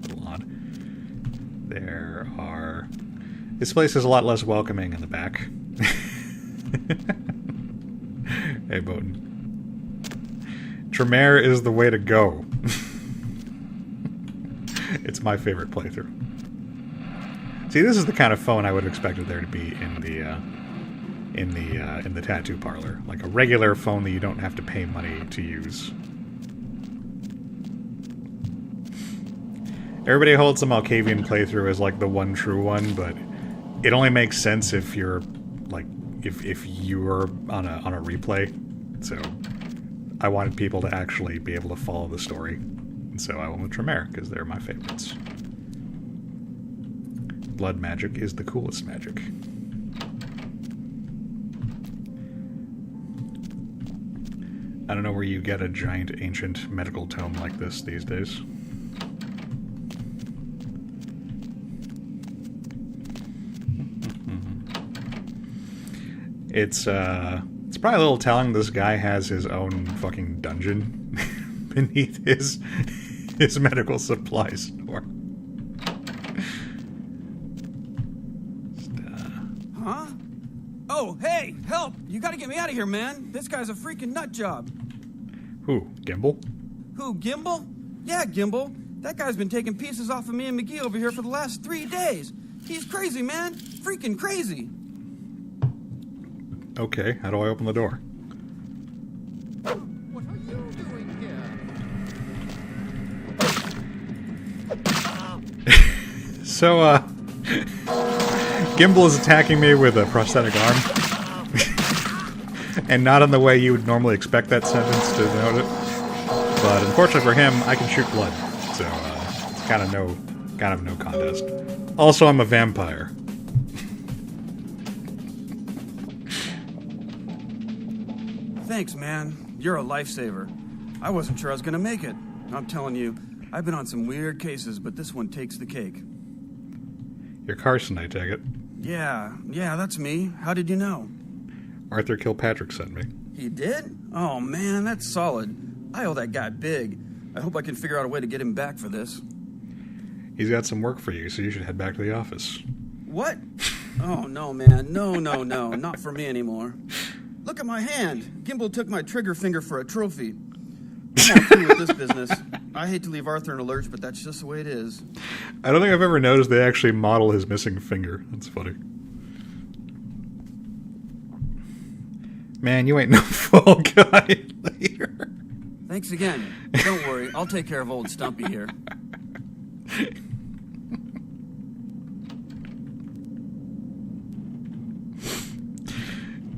little odd. This place is a lot less welcoming in the back. Hey, Bowden. Tremere is the way to go. It's my favorite playthrough. See, this is the kind of phone I would have expected there to be in the tattoo parlor, like a regular phone that you don't have to pay money to use. Everybody holds the Malkavian playthrough as like the one true one, but it only makes sense if you're like if you're on a replay. So I wanted people to actually be able to follow the story, and so I went with Tremere because they're my favorites. Blood magic is the coolest magic. I don't know where you get a giant ancient medical tome like this these days. It's probably a little telling this guy has his own fucking dungeon beneath his medical supply store. Huh? Oh, hey, help! You gotta get me out of here, man. This guy's a freaking nut job. Who? Gimbal? Who, Gimbal? Yeah, Gimbal. That guy's been taking pieces off of me and McGee over here for the last 3 days. He's crazy, man. Freaking crazy. Okay, how do I open the door? What are you doing here? So, Gimbal is attacking me with a prosthetic arm. And not in the way you would normally expect that sentence to denote it. But unfortunately for him, I can shoot blood. So, it's kind of no contest. Also, I'm a vampire. Thanks, man. You're a lifesaver. I wasn't sure I was gonna make it. I'm telling you, I've been on some weird cases, but this one takes the cake. You're Carson, I take it. Yeah, that's me. How did you know? Arthur Kilpatrick sent me. He did? Oh, man, that's solid. I owe that guy big. I hope I can figure out a way to get him back for this. He's got some work for you, so you should head back to the office. What? Oh, no, man. No. Not for me anymore. Look at my hand. Gimbal took my trigger finger for a trophy. I'm all through with this business. I hate to leave Arthur in a lurch, but that's just the way it is. I don't think I've ever noticed they actually model his missing finger. That's funny. Man, you ain't no fall guy later. Thanks again. Don't worry, I'll take care of old Stumpy here.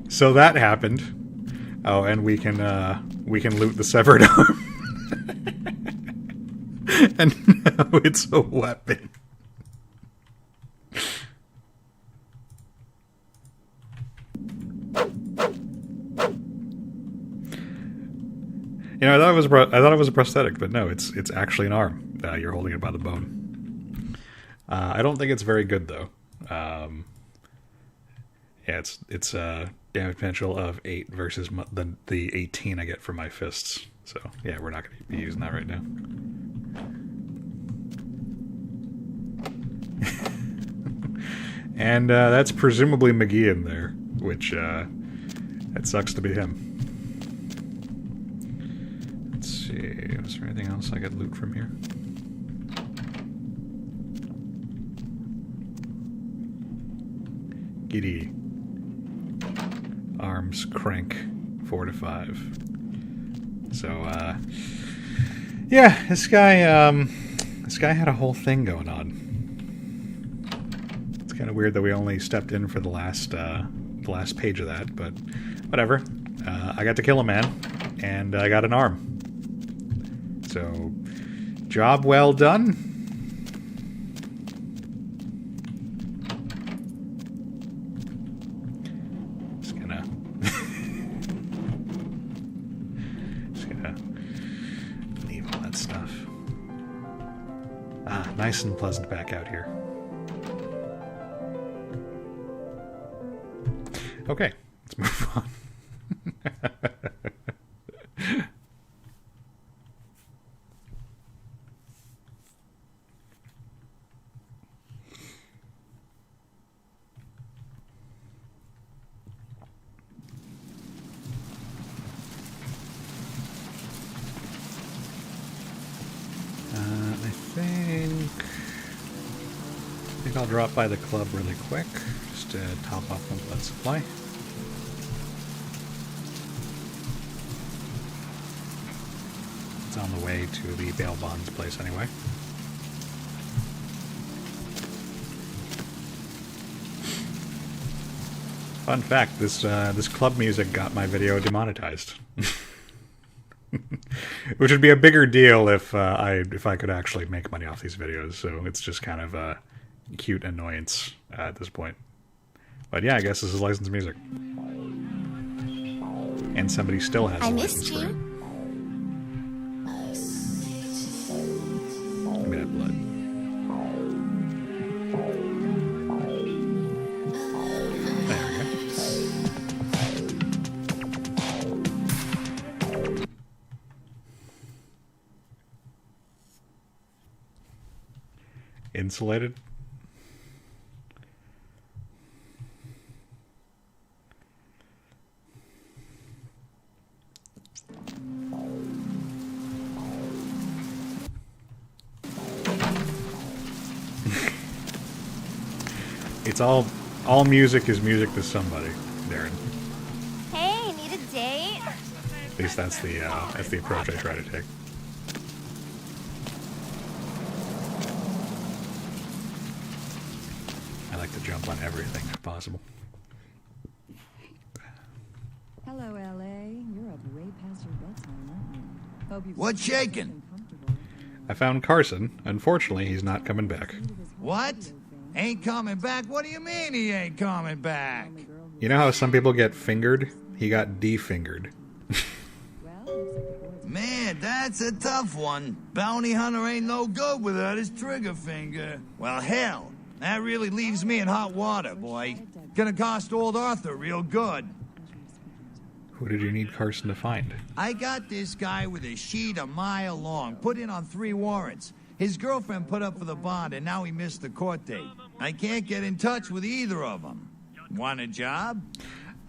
So that happened. Oh, and we can loot the severed arm. And now it's a weapon. You know, I thought it was a prosthetic, but no, it's actually an arm. You're holding it by the bone. I don't think it's very good though. Yeah, it's damage potential of 8 versus the 18 I get for my fists. So yeah, we're not going to be using that right now. And that's presumably McGee in there, which it sucks to be him. Let's see, is there anything else I could loot from here? Giddy. Arms crank 4 to 5. So, yeah, this guy, This guy had a whole thing going on. It's kind of weird that we only stepped in for the last page of that, but whatever. I got to kill a man, and I got an arm. So, job well done. Just gonna leave all that stuff. Ah, nice and pleasant back out here. Okay, let's move on. I think I'll drop by the club really quick, just to top off my blood supply. It's on the way to the bail bonds place anyway. Fun fact, this club music got my video demonetized. Which would be a bigger deal if I could actually make money off these videos, so it's just kind of a cute annoyance at this point. But yeah, I guess this is licensed music. And somebody still has a license for it. Give me that blood. There we go. Insulated? It's all music is music to somebody, Darren. Hey, need a date? At least that's the approach I try to take. I like to jump on everything if possible. Hello, LA. You're up way past your bedtime, aren't you? Hope you've What's shaking? I found Carson. Unfortunately, he's not coming back. What? Ain't coming back? What do you mean he ain't coming back? You know how some people get fingered? He got de-fingered. Man, that's a tough one. Bounty hunter ain't no good without his trigger finger. Well, hell, that really leaves me in hot water, boy. Gonna cost old Arthur real good. Who did you need Carson to find? I got this guy with a sheet a mile long, put in on 3 warrants. His girlfriend put up for the bond, and now he missed the court date. I can't get in touch with either of them. Want a job?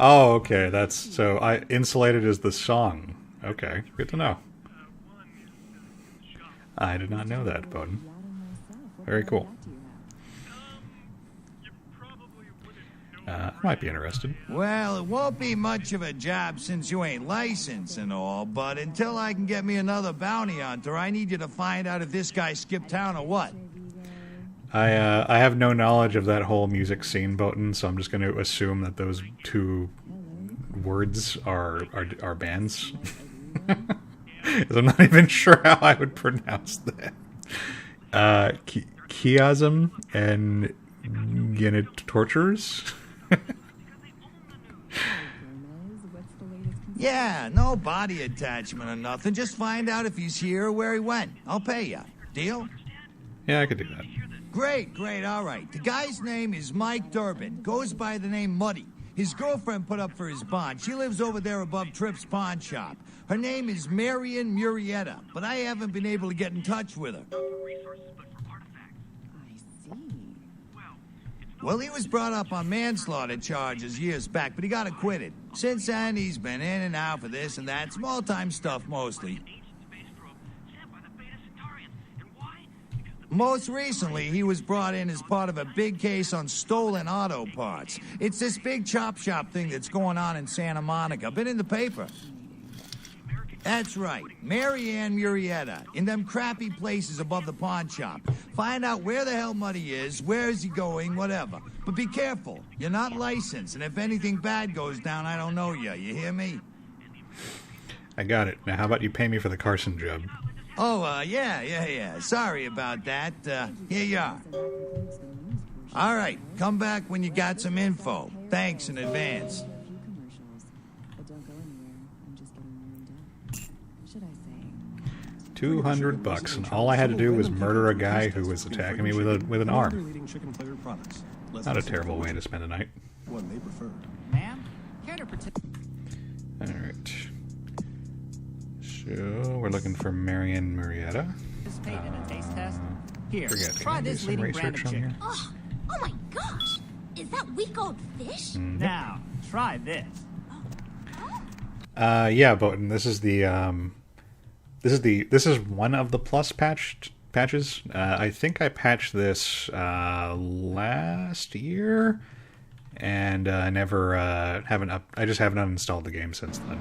Oh, okay. That's so. Insulated is the song. Okay, good to know. I did not know that, Bowden. Very cool. I might be interested. Well, it won't be much of a job since you ain't licensed and all, but until I can get me another bounty hunter, I need you to find out if this guy skipped town or what. I have no knowledge of that whole music scene, Bowden, so I'm just going to assume that those 2 words are bands. Because I'm not even sure how I would pronounce that. Chiasm and Tortures? Yeah, no body attachment or nothing. Just find out if he's here or where he went. I'll pay you. Deal? Yeah, I could do that. Great, all right. The guy's name is Mike Durbin. Goes by the name Muddy. His girlfriend put up for his bond. She lives over there above Tripp's pawn shop. Her name is Marion Murrieta, but I haven't been able to get in touch with her. Well, he was brought up on manslaughter charges years back, but he got acquitted. Since then, he's been in and out for this and that. Small-time stuff, mostly. Most recently, he was brought in as part of a big case on stolen auto parts. It's this big chop shop thing that's going on in Santa Monica. Been in the paper. That's right. Mary Ann Murrieta, in them crappy places above the pawn shop. Find out where the hell Muddy is, where is he going, whatever. But be careful. You're not licensed, and if anything bad goes down, I don't know you. You hear me? I got it. Now, how about you pay me for the Carson job? Oh, yeah. Sorry about that. Here you are. All right, come back when you got some info. Thanks in advance. $200, and all I had to do was murder a guy who was attacking me with an arm. Not a terrible way to spend a night. One they prefer. Ma'am, all right. So we're looking for Marion Murrieta. Here, try this leading brand of chicken. Oh my gosh! Is that week-old fish? Mm-hmm. Now, try this. Yeah, but this is this is one of the plus patches. I think I patched this last year, and I just haven't uninstalled the game since then.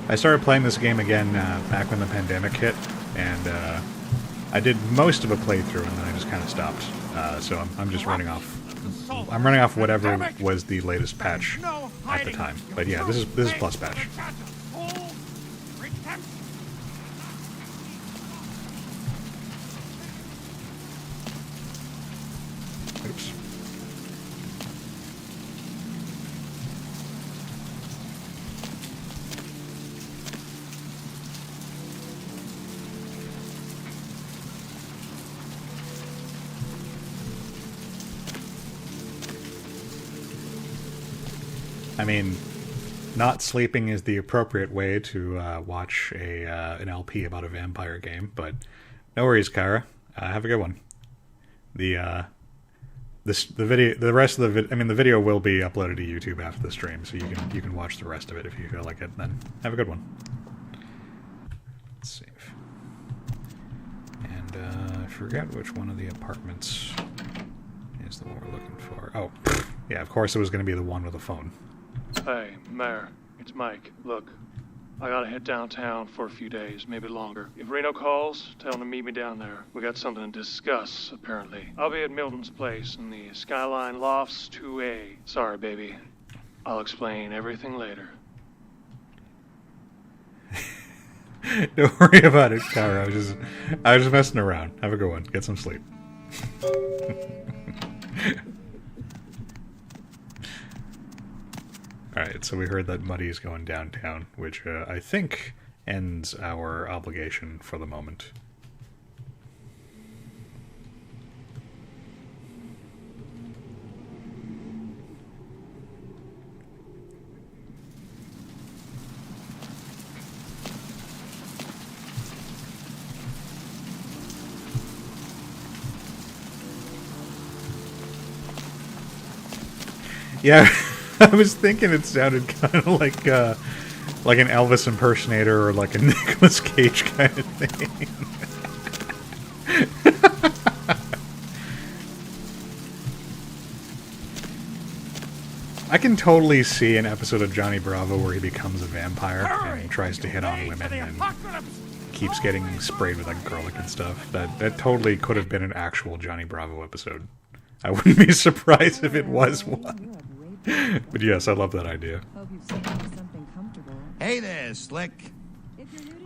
I started playing this game again back when the pandemic hit, and I did most of a playthrough, and then I just kind of stopped. So I'm just running off. I'm running off whatever was the latest patch at the time. But yeah, this is plus patch. Oops. I mean, not sleeping is the appropriate way to watch an LP about a vampire game, but no worries, Kyra. Have a good one. The video will be uploaded to YouTube after the stream, so you can watch the rest of it if you feel like it. Then have a good one. Let's save. And I forgot which one of the apartments is the one we're looking for. Oh, yeah, of course it was going to be the one with the phone. Hey, Mayor, it's Mike. Look, I gotta head downtown for a few days, maybe longer. If Reno calls, tell him to meet me down there. We got something to discuss, apparently. I'll be at Milton's place in the Skyline Lofts 2A. Sorry, baby. I'll explain everything later. Don't worry about it, Kyra. I was just messing around. Have a good one. Get some sleep. Alright, so we heard that Muddy's going downtown, which I think ends our obligation for the moment. Yeah. I was thinking it sounded kind of like an Elvis impersonator or like a Nicolas Cage kind of thing. I can totally see an episode of Johnny Bravo where he becomes a vampire and tries to hit on women and keeps getting sprayed with like garlic and stuff. That totally could have been an actual Johnny Bravo episode. I wouldn't be surprised if it was one. But yes, I love that idea. Hey there, Slick.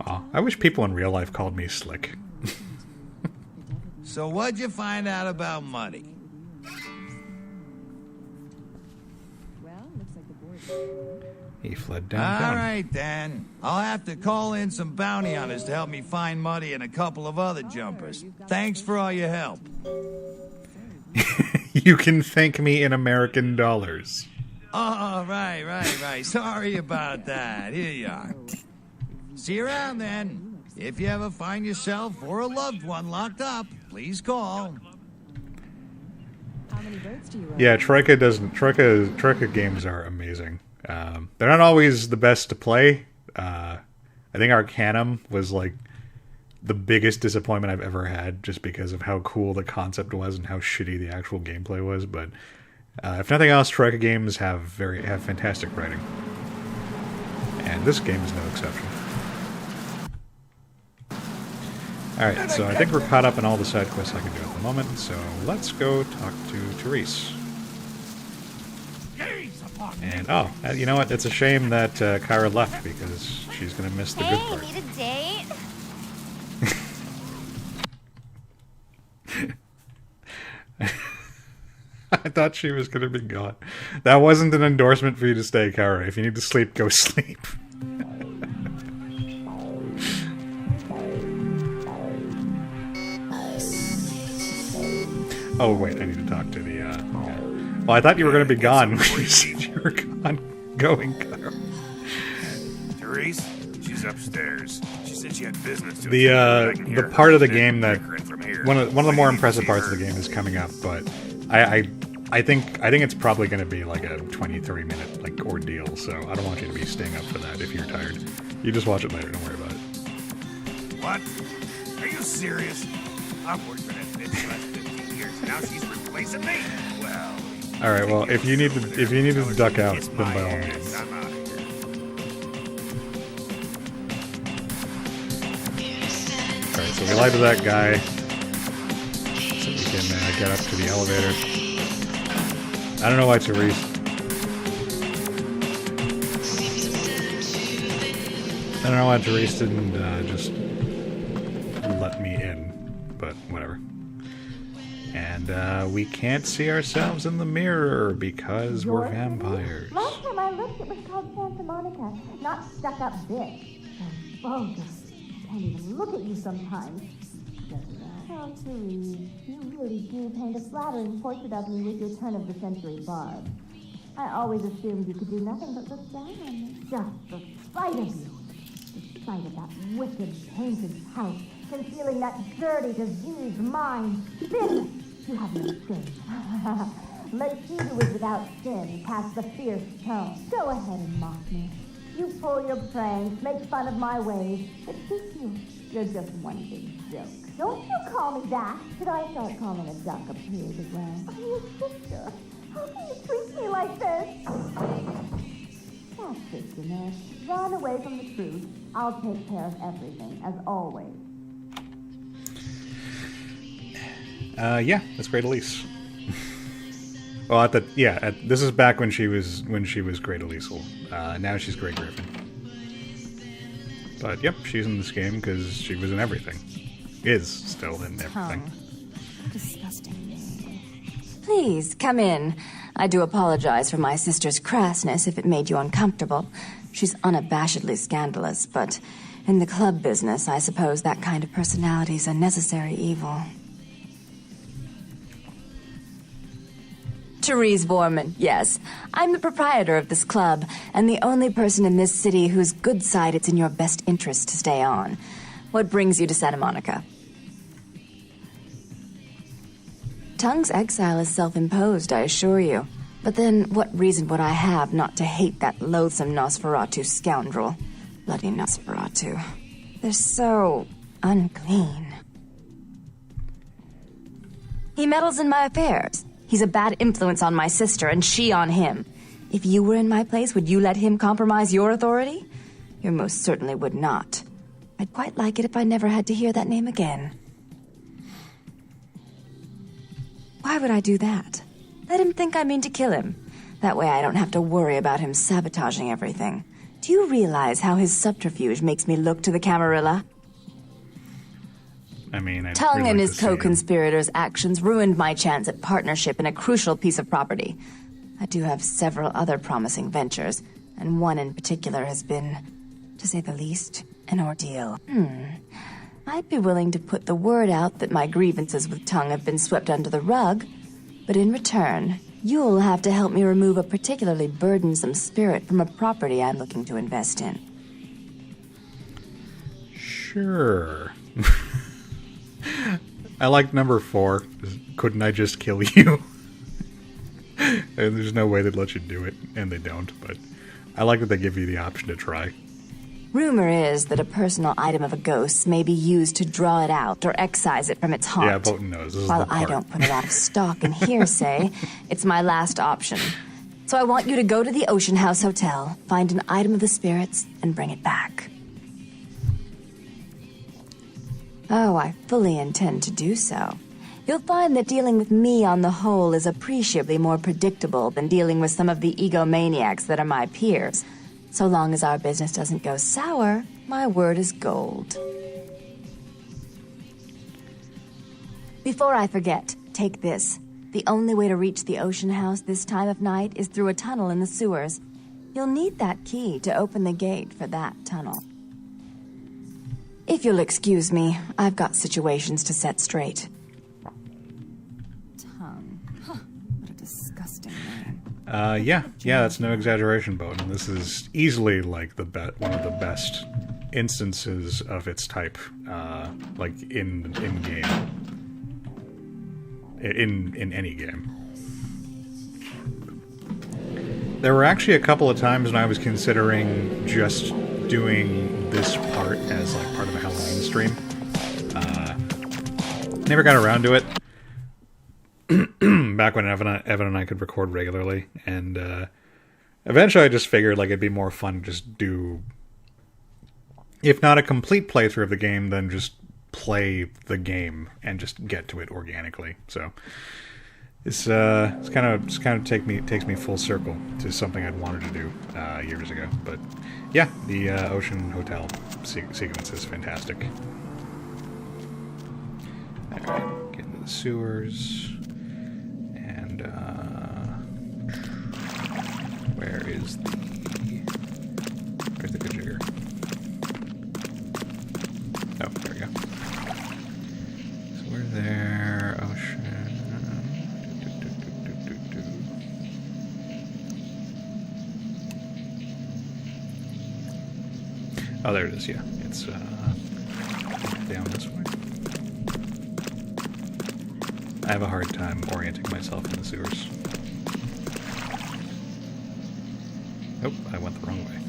Aw, I wish people in real life called me Slick. So what'd you find out about Muddy? He fled downtown. All right, then. I'll have to call in some bounty hunters to help me find Muddy and a couple of other jumpers. Thanks for all your help. You can thank me in American dollars. Oh, right. Sorry about that. Here you are. See you around, then. If you ever find yourself or a loved one locked up, please call. How many votes do you run? Yeah, Troika games are amazing. They're not always the best to play. I think Arcanum was like the biggest disappointment I've ever had, just because of how cool the concept was and how shitty the actual gameplay was. But if nothing else, Troika games have fantastic writing, and this game is no exception. Alright, so I think we're caught up in all the side quests I can do at the moment, so let's go talk to Therese. And, oh, you know what? It's a shame that Kyra left, because she's gonna miss the good part. Hey, need a date? I thought she was gonna be gone. That wasn't an endorsement for you to stay, Kyra. If you need to sleep, go sleep. Oh, wait, I need to talk to the, Well, I thought you were gonna be gone when you said you were going, Kyra. Therese, she's upstairs. She said she had business to The part of the game that one of the more impressive parts of the game is coming up, but I think it's probably going to be like a 20-30 minute like ordeal, so I don't want you to be staying up for that if you're tired. You just watch it later, don't worry about it. What? Are you serious? I've worked for that bitch for the last 15 years. Now she's replacing me? Well... Alright, well, if you need to duck out, then by all means. Alright, so we lied to that guy, so we can get up to the elevator. I don't know why Therese... didn't just let me in, but whatever. And we can't see ourselves in the mirror because we're vampires. Last time I looked, it was called Santa Monica, not stuck-up bitch. So bogus. Can't even look at you sometimes. Oh, Therese, you really do paint a flattering portrait of me with your turn-of-the-century barb. I always assumed you could do nothing but look down on me. Just the sight of you. The sight of that wicked, painted house, concealing that dirty, diseased mind. Sin! You have no shame. Let he who is without sin cast the fierce tone. Go ahead and mock me. You pull your pranks, make fun of my ways. It suits you. You're just one big joke. Don't you call me that. Should I start calling a duck a pig as well? I'm your sister. How can you treat me like this? That's sister-ness. Run away from the truth. I'll take care of everything, as always. Yeah, that's Great Elise. Well, this is back when she was Great Elise. Now she's Great Griffin. But yep, she's in this game because she was in everything. Is still in everything. Disgusting. Please, come in. I do apologize for my sister's crassness if it made you uncomfortable. She's unabashedly scandalous, but in the club business, I suppose that kind of personality's a necessary evil. Therese Vorman, yes. I'm the proprietor of this club, and the only person in this city whose good side it's in your best interest to stay on. What brings you to Santa Monica? Tongue's exile is self-imposed, I assure you. But then, what reason would I have not to hate that loathsome Nosferatu scoundrel? Bloody Nosferatu. They're so unclean. He meddles in my affairs. He's a bad influence on my sister, and she on him. If you were in my place, would you let him compromise your authority? You most certainly would not. I'd quite like it if I never had to hear that name again. Why would I do that? Let him think I mean to kill him. That way I don't have to worry about him sabotaging everything. Do you realize how his subterfuge makes me look to the Camarilla? I mean, Tongue and his co-conspirators' actions ruined my chance at partnership in a crucial piece of property. I do have several other promising ventures, and one in particular has been, to say the least, an ordeal. I'd be willing to put the word out that my grievances with Tongue have been swept under the rug, but in return, you'll have to help me remove a particularly burdensome spirit from a property I'm looking to invest in. Sure. I like number 4. Couldn't I just kill you? And there's no way they'd let you do it, and they don't, but I like that they give you the option to try. Rumor is that a personal item of a ghost may be used to draw it out or excise it from its haunt. Yeah, Bolton knows. This is While the I part. don't put a lot of stock in hearsay, it's my last option. So I want you to go to the Ocean House Hotel, find an item of the spirits, and bring it back. Oh, I fully intend to do so. You'll find that dealing with me on the whole is appreciably more predictable than dealing with some of the egomaniacs that are my peers. So long as our business doesn't go sour, my word is gold. Before I forget, take this. The only way to reach the ocean house this time of night is through a tunnel in the sewers. You'll need that key to open the gate for that tunnel. If you'll excuse me, I've got situations to set straight. Tongue. Huh. What a disgusting name. Yeah, that's no exaggeration, Bowden. This is easily like one of the best instances of its type, like in game. In any game. There were actually a couple of times when I was considering just doing this part as like part of a Halloween stream. Never got around to it. Back when Evan and I could record regularly, and eventually I just figured like it'd be more fun to just do, if not a complete playthrough of the game, then just play the game and just get to it organically. So it's kind of takes me full circle to something I'd wanted to do years ago. But yeah, the Ocean Hotel sequence is fantastic. Alright, get into the sewers. And where's the good jigger? Oh, there we go. So we're there. Ocean. Oh, there it is, yeah. It's down this way. I have a hard time orienting myself in the sewers. Oh, I went the wrong way.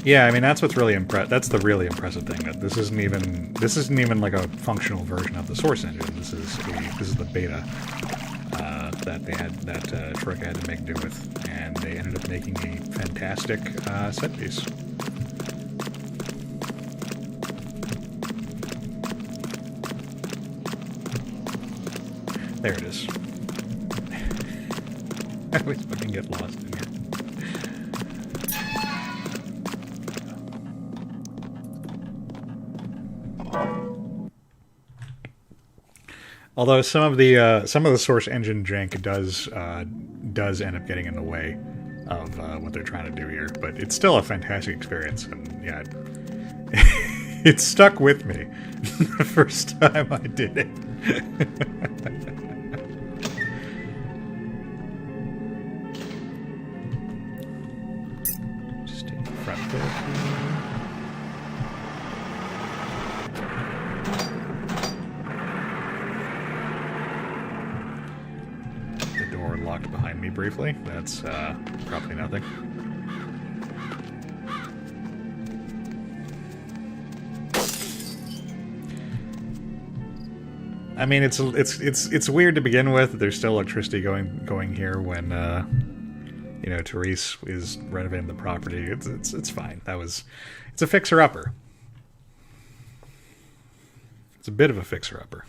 Yeah, I mean that's what's really that's the really impressive thing, that this isn't even like a functional version of the source engine. This is the beta that they had, that Troika had to make do with, and they ended up making a fantastic set piece. There it is. I always fucking get lost in here. Although some of the source engine jank does end up getting in the way of what they're trying to do here, but it's still a fantastic experience, and yeah, it stuck with me the first time I did it. Just take the front door. Locked behind me briefly. That's probably nothing. I mean, it's weird to begin with. There's still electricity going here when you know, Therese is renovating the property. It's fine. It's a fixer-upper. It's a bit of a fixer-upper.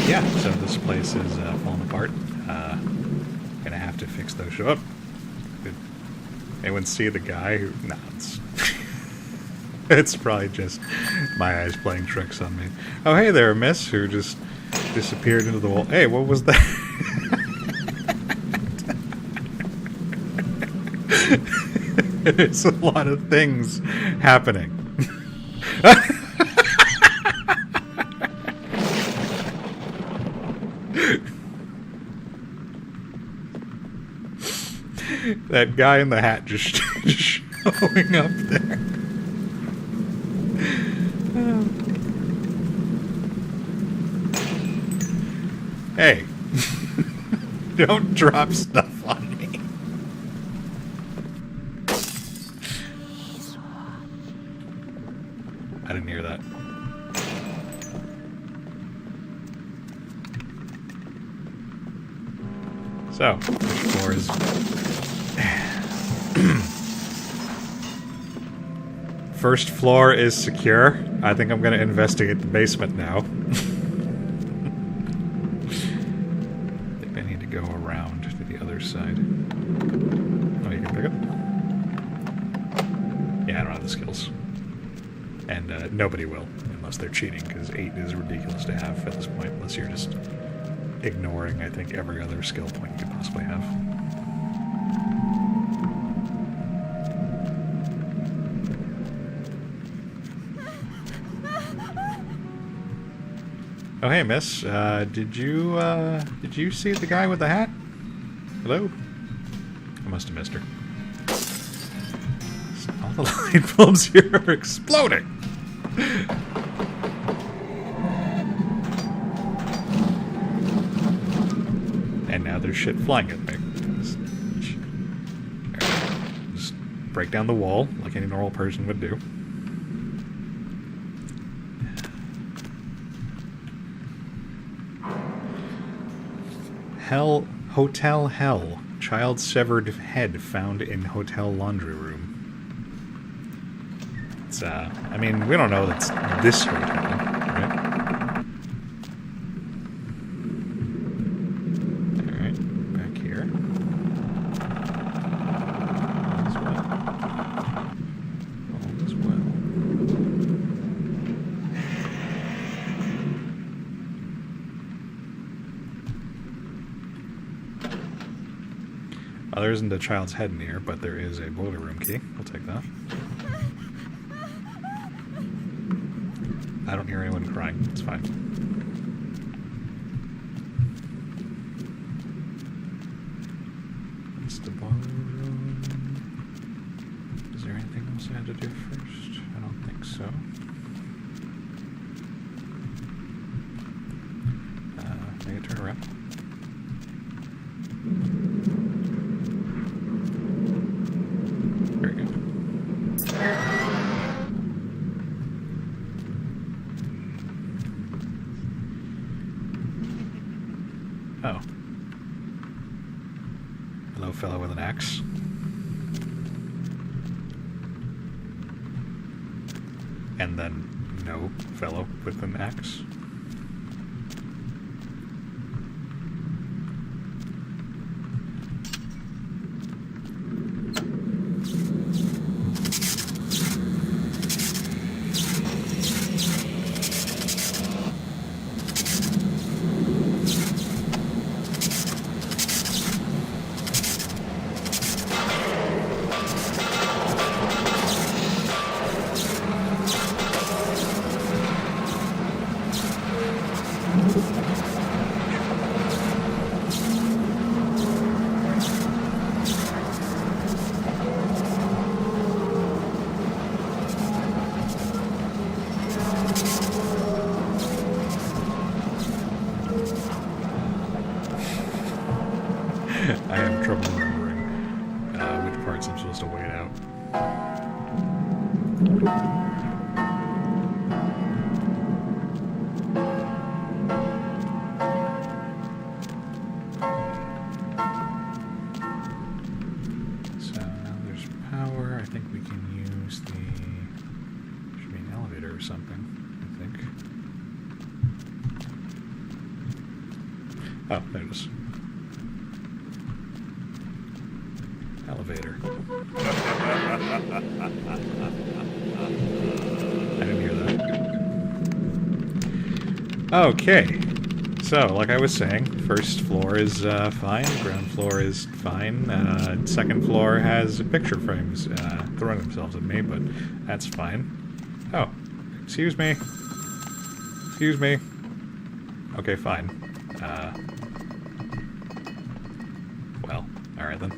Yeah, so this place is falling apart. Gonna have to fix those. Did anyone see the guy who... Nah, it's probably just my eyes playing tricks on me. Oh, hey there, miss, who just disappeared into the wall. Hey, what was that? There's a lot of things happening. That guy in the hat just showing up there. Hey. Don't drop stuff on me. I didn't hear that. So, floor is... First floor is secure. I think I'm gonna investigate the basement now. I think I need to go around to the other side. Oh, you can pick it? Yeah, I don't have the skills. And nobody will, unless they're cheating, because 8 is ridiculous to have at this point, unless you're just ignoring, I think, every other skill point you could possibly have. Oh, hey, miss. Did you see the guy with the hat? Hello? I must have missed her. All the light bulbs here are exploding! And now there's shit flying at me. Just break down the wall like any normal person would do. Hotel Hell. Child severed head found in hotel laundry room. It's, I mean, we don't know that's this hotel, right? Alright, back here. All is well. There isn't a child's head near, but there is a boiler room key. We'll take that. I don't hear anyone crying. It's fine. It's the boiler room. Is there anything else I had to do first? I don't think so. Make it turn around. Oh. Hello, fellow with an axe. And then no fellow with an axe. I have trouble remembering which parts I'm supposed to wait out. So now there's power. I think we can use the... should be an elevator or something, I think. Oh, there it is. Elevator. I didn't hear that. Okay. So, like I was saying, first floor is fine, ground floor is fine, second floor has picture frames throwing themselves at me, but that's fine. Oh, excuse me. Excuse me. Okay, fine. Well, alright then.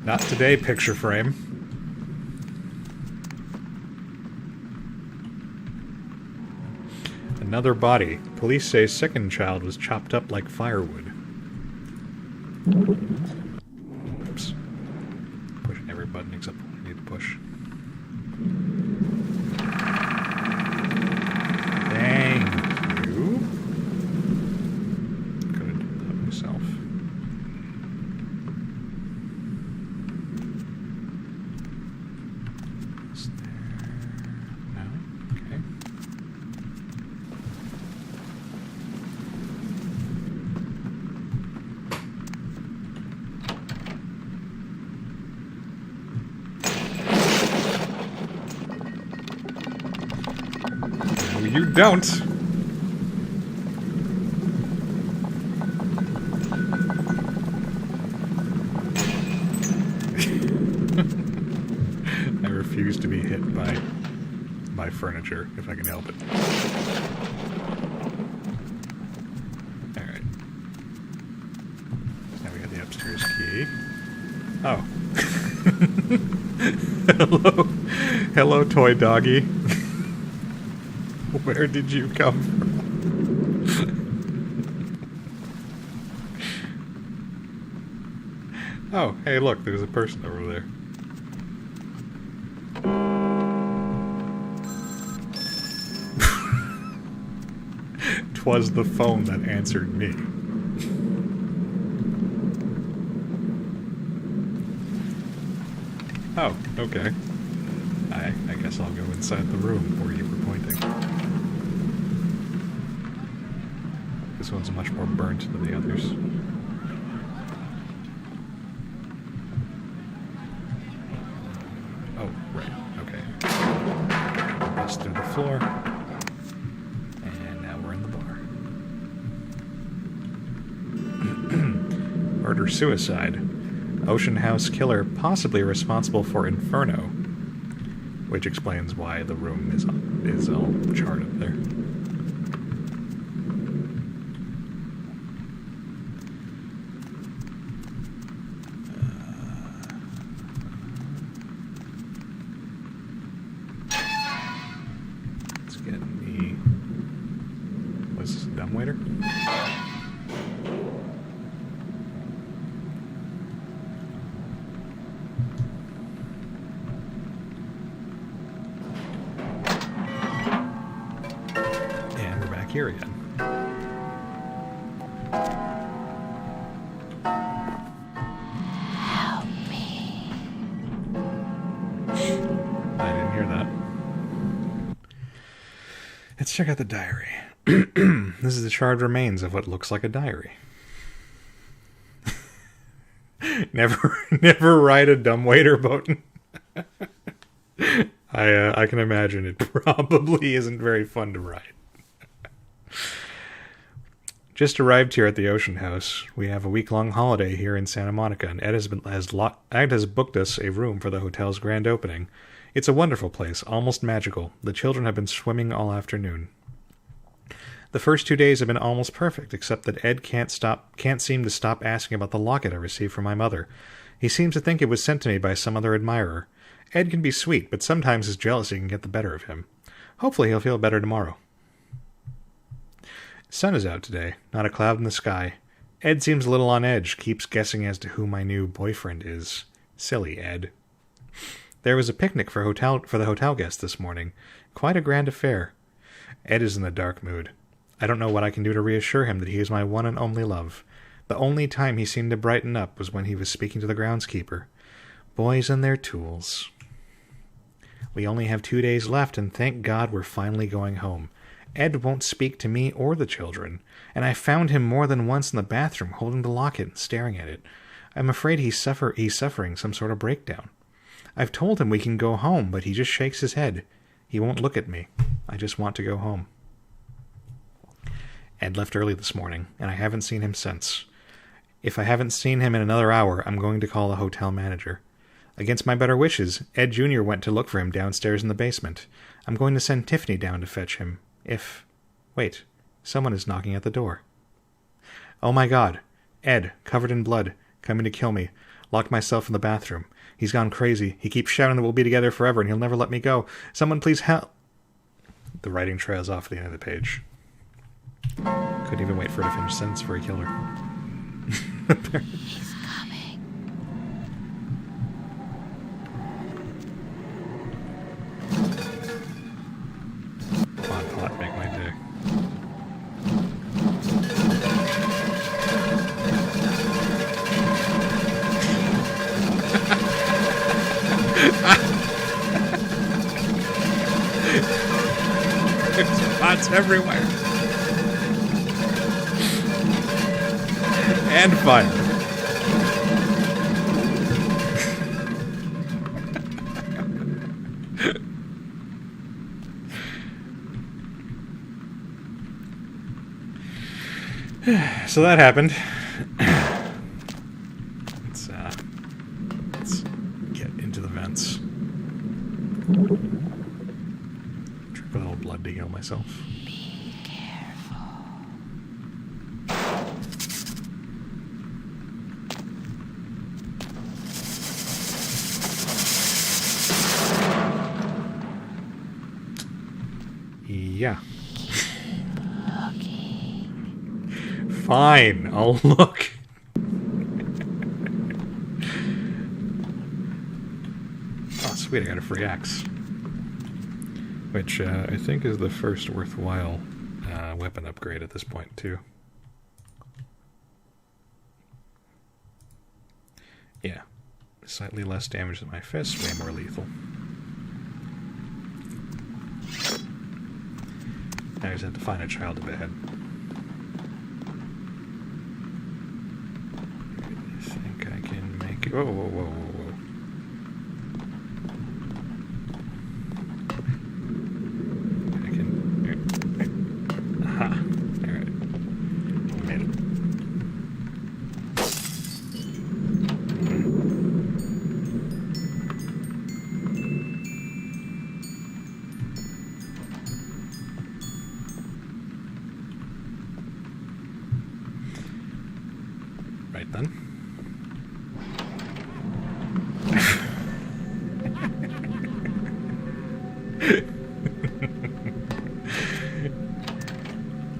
Not today, picture frame. Another body. Police say second child was chopped up like firewood. Oops. Pushing every button except the one I need to push. Thank you. Could have done that myself. Is there... No? Okay. You don't. I refuse to be hit by furniture if I can help it. Alright. Now we got the upstairs key. Oh. Hello. Hello, toy doggy. Where did you come from? Oh, hey, look, there's a person over there. 'Twas the phone that answered me. Oh, okay. I guess I'll go inside the room where you were pointing. This one's much more burnt than the others. Oh, right, okay. Bust through the floor. And now we're in the bar. Murder-suicide. Ocean House killer possibly responsible for Inferno. Which explains why the room is all charted there. Let's get the... What's this, dumbwaiter? Here again. Help me. I didn't hear that. Let's check out the diary. This is the charred remains of what looks like a diary. Never ride a dumbwaiter boat. I can imagine it probably isn't very fun to ride. Just arrived here at the Ocean House. We have a week-long holiday here in Santa Monica, and Ed has booked us a room for the hotel's grand opening. It's a wonderful place, almost magical. The children have been swimming all afternoon. The first 2 days have been almost perfect, except that Ed can't seem to stop asking about the locket I received from my mother. He seems to think it was sent to me by some other admirer. Ed can be sweet, but sometimes his jealousy can get the better of him. Hopefully he'll feel better tomorrow. Sun is out today, not a cloud in the sky. Ed seems a little on edge, keeps guessing as to who my new boyfriend is. Silly Ed. There was a picnic for the hotel guests this morning. Quite a grand affair. Ed is in a dark mood. I don't know what I can do to reassure him that he is my one and only love. The only time he seemed to brighten up was when he was speaking to the groundskeeper. Boys and their tools. We only have 2 days left, and thank God we're finally going home. Ed won't speak to me or the children, and I found him more than once in the bathroom holding the locket and staring at it. I'm afraid he's suffering some sort of breakdown. I've told him we can go home, but he just shakes his head. He won't look at me. I just want to go home. Ed left early this morning, and I haven't seen him since. If I haven't seen him in another hour, I'm going to call the hotel manager. Against my better wishes, Ed Jr. went to look for him downstairs in the basement. I'm going to send Tiffany down to fetch him. Wait, someone is knocking at the door. Oh my God, Ed, covered in blood, coming to kill me. Locked myself in the bathroom. He's gone crazy. He keeps shouting that we'll be together forever and he'll never let me go. Someone please help. The writing trails off at the end of the page. Couldn't even wait for her to finish the sentence before he killed her. He's coming. Pot, make my day. There's pots everywhere. And fire. So that happened. Let's get into the vents. Drink a little blood to heal myself. Be careful. Yeah. Fine, I'll look. Oh, sweet, I got a free axe. Which, I think is the first worthwhile weapon upgrade at this point, too. Yeah. Slightly less damage than my fist, way more lethal. I just have to find a child to behead. I think I can make it. Whoa, whoa, whoa, whoa, whoa. I can. Aha. Alright. Made it. Right then.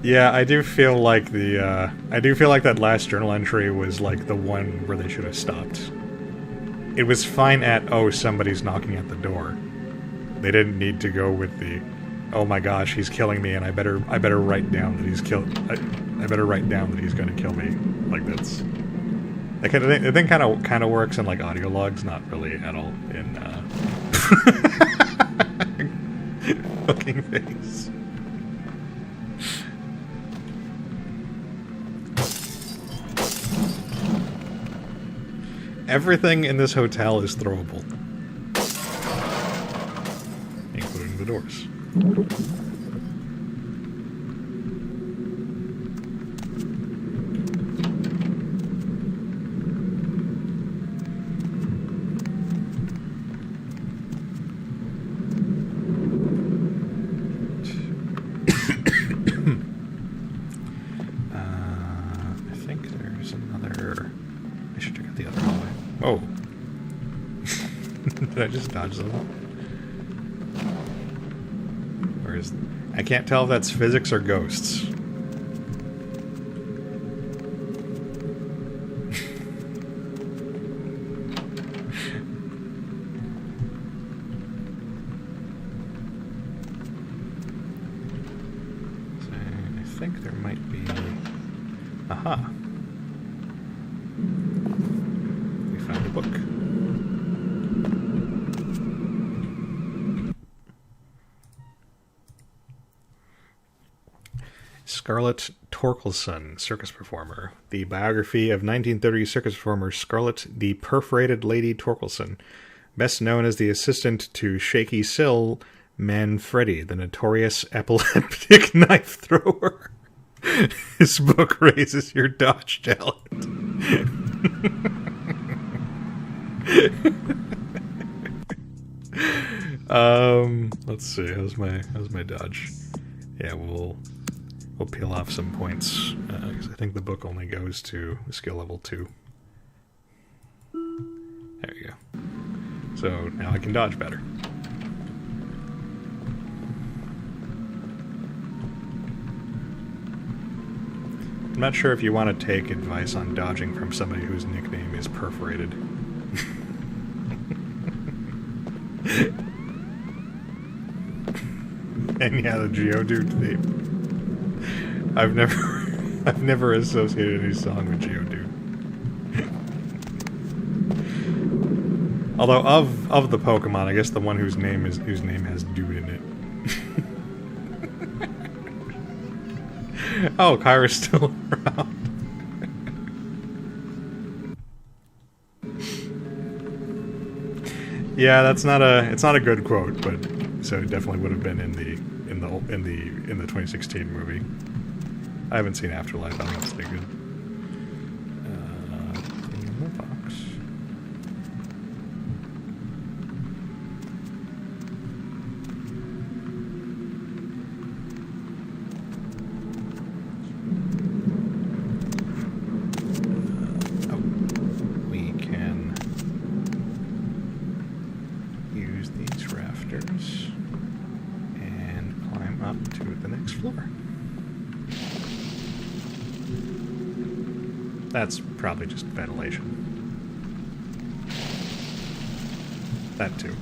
Yeah, I do feel like that last journal entry was like the one where they should have stopped. It was fine at, oh, somebody's knocking at the door. They didn't need to go with the, oh my gosh, he's killing me, and I better write down that he's I better write down that he's going to kill me. Like that's, I think kind of works in like audio logs, not really at all in fucking face. Everything in this hotel is throwable, including the doors. I think there's another. I should check out the other hallway. Oh. Did I just dodge something? Or is... I can't tell if that's physics or ghosts. So I think there might be... Aha. We found a book. Scarlett Torkelson, circus performer. The biography of 1930s circus performer Scarlett the Perforated Lady Torkelson, best known as the assistant to Shaky Sill Manfredi, the notorious epileptic knife thrower. This book raises your dodge talent. Let's see. How's my dodge? Yeah, we'll peel off some points because I think the book only goes to skill level 2. There you go. So now I can dodge better. I'm not sure if you want to take advice on dodging from somebody whose nickname is Perforated. And yeah, the Geodude theme. I've never associated any song with Geodude. Although of the Pokemon, I guess the one whose name has dude in it. Oh, Kyra's still around. Yeah, it's not a good quote, but so it definitely would have been in the 2016 movie. I haven't seen Afterlife. I don't know if it's any good. In the box. We can use these rafters and climb up to the next floor. That's probably just ventilation. That too.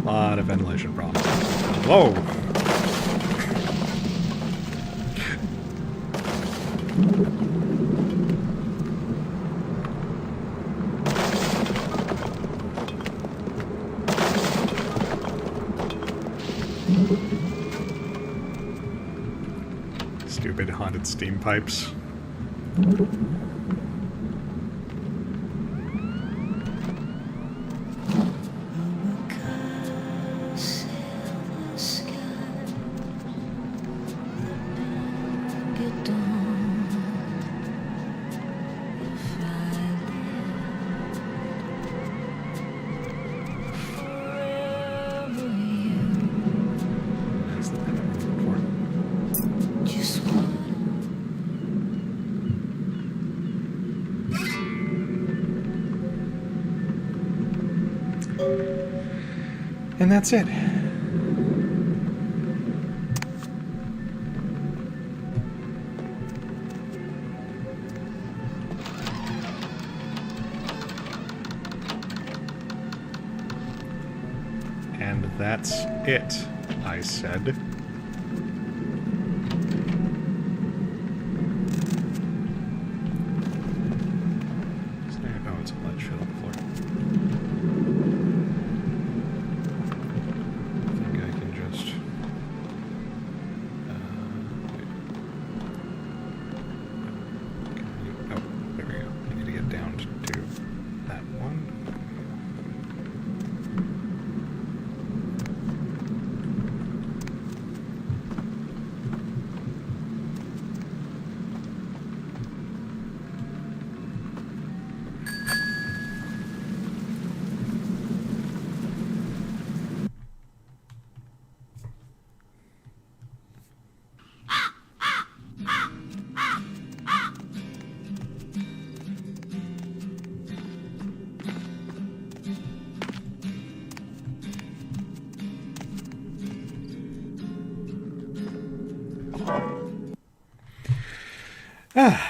A lot of ventilation problems. Whoa! Stupid haunted steam pipes. And that's it. And that's it, I said. Oh, it's a lead shit on the floor.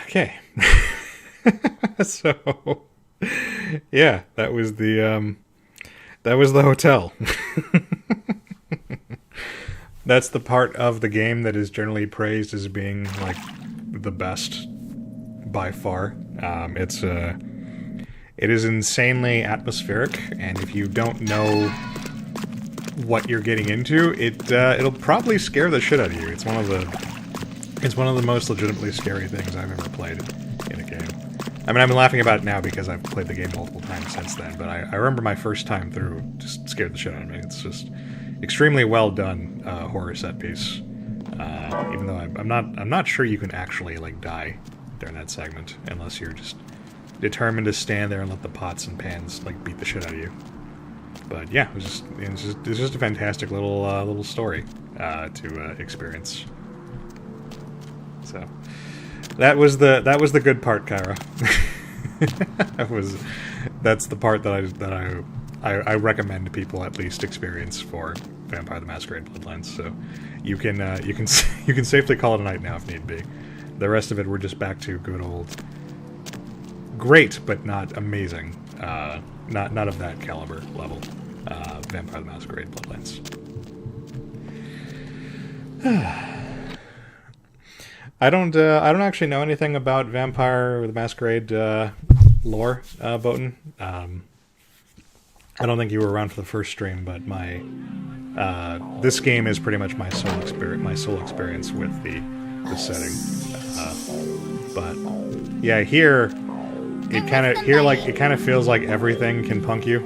Okay. So, yeah, that was the hotel. That's the part of the game that is generally praised as being like the best by far. It is insanely atmospheric, and if you don't know what you're getting into, it'll probably scare the shit out of you. It's one of the most legitimately scary things I've ever played in a game. I mean, I'm laughing about it now because I've played the game multiple times since then, but I remember my first time through just scared the shit out of me. It's just extremely well done horror set piece. Even though I'm not sure you can actually like die during that segment unless you're just determined to stand there and let the pots and pans like beat the shit out of you. But yeah, it's just a fantastic little story to experience. So that was the good part, Kyra. That's the part that I recommend people at least experience for Vampire the Masquerade Bloodlines. So you can safely call it a night now if need be. The rest of it, we're just back to good old great, but not amazing. Not of that caliber level. Vampire the Masquerade Bloodlines. I don't actually know anything about Vampire the Masquerade lore, Botan. I don't think you were around for the first stream, but this game is pretty much my sole experience with the setting. But yeah, here it kind of feels like everything can punk you.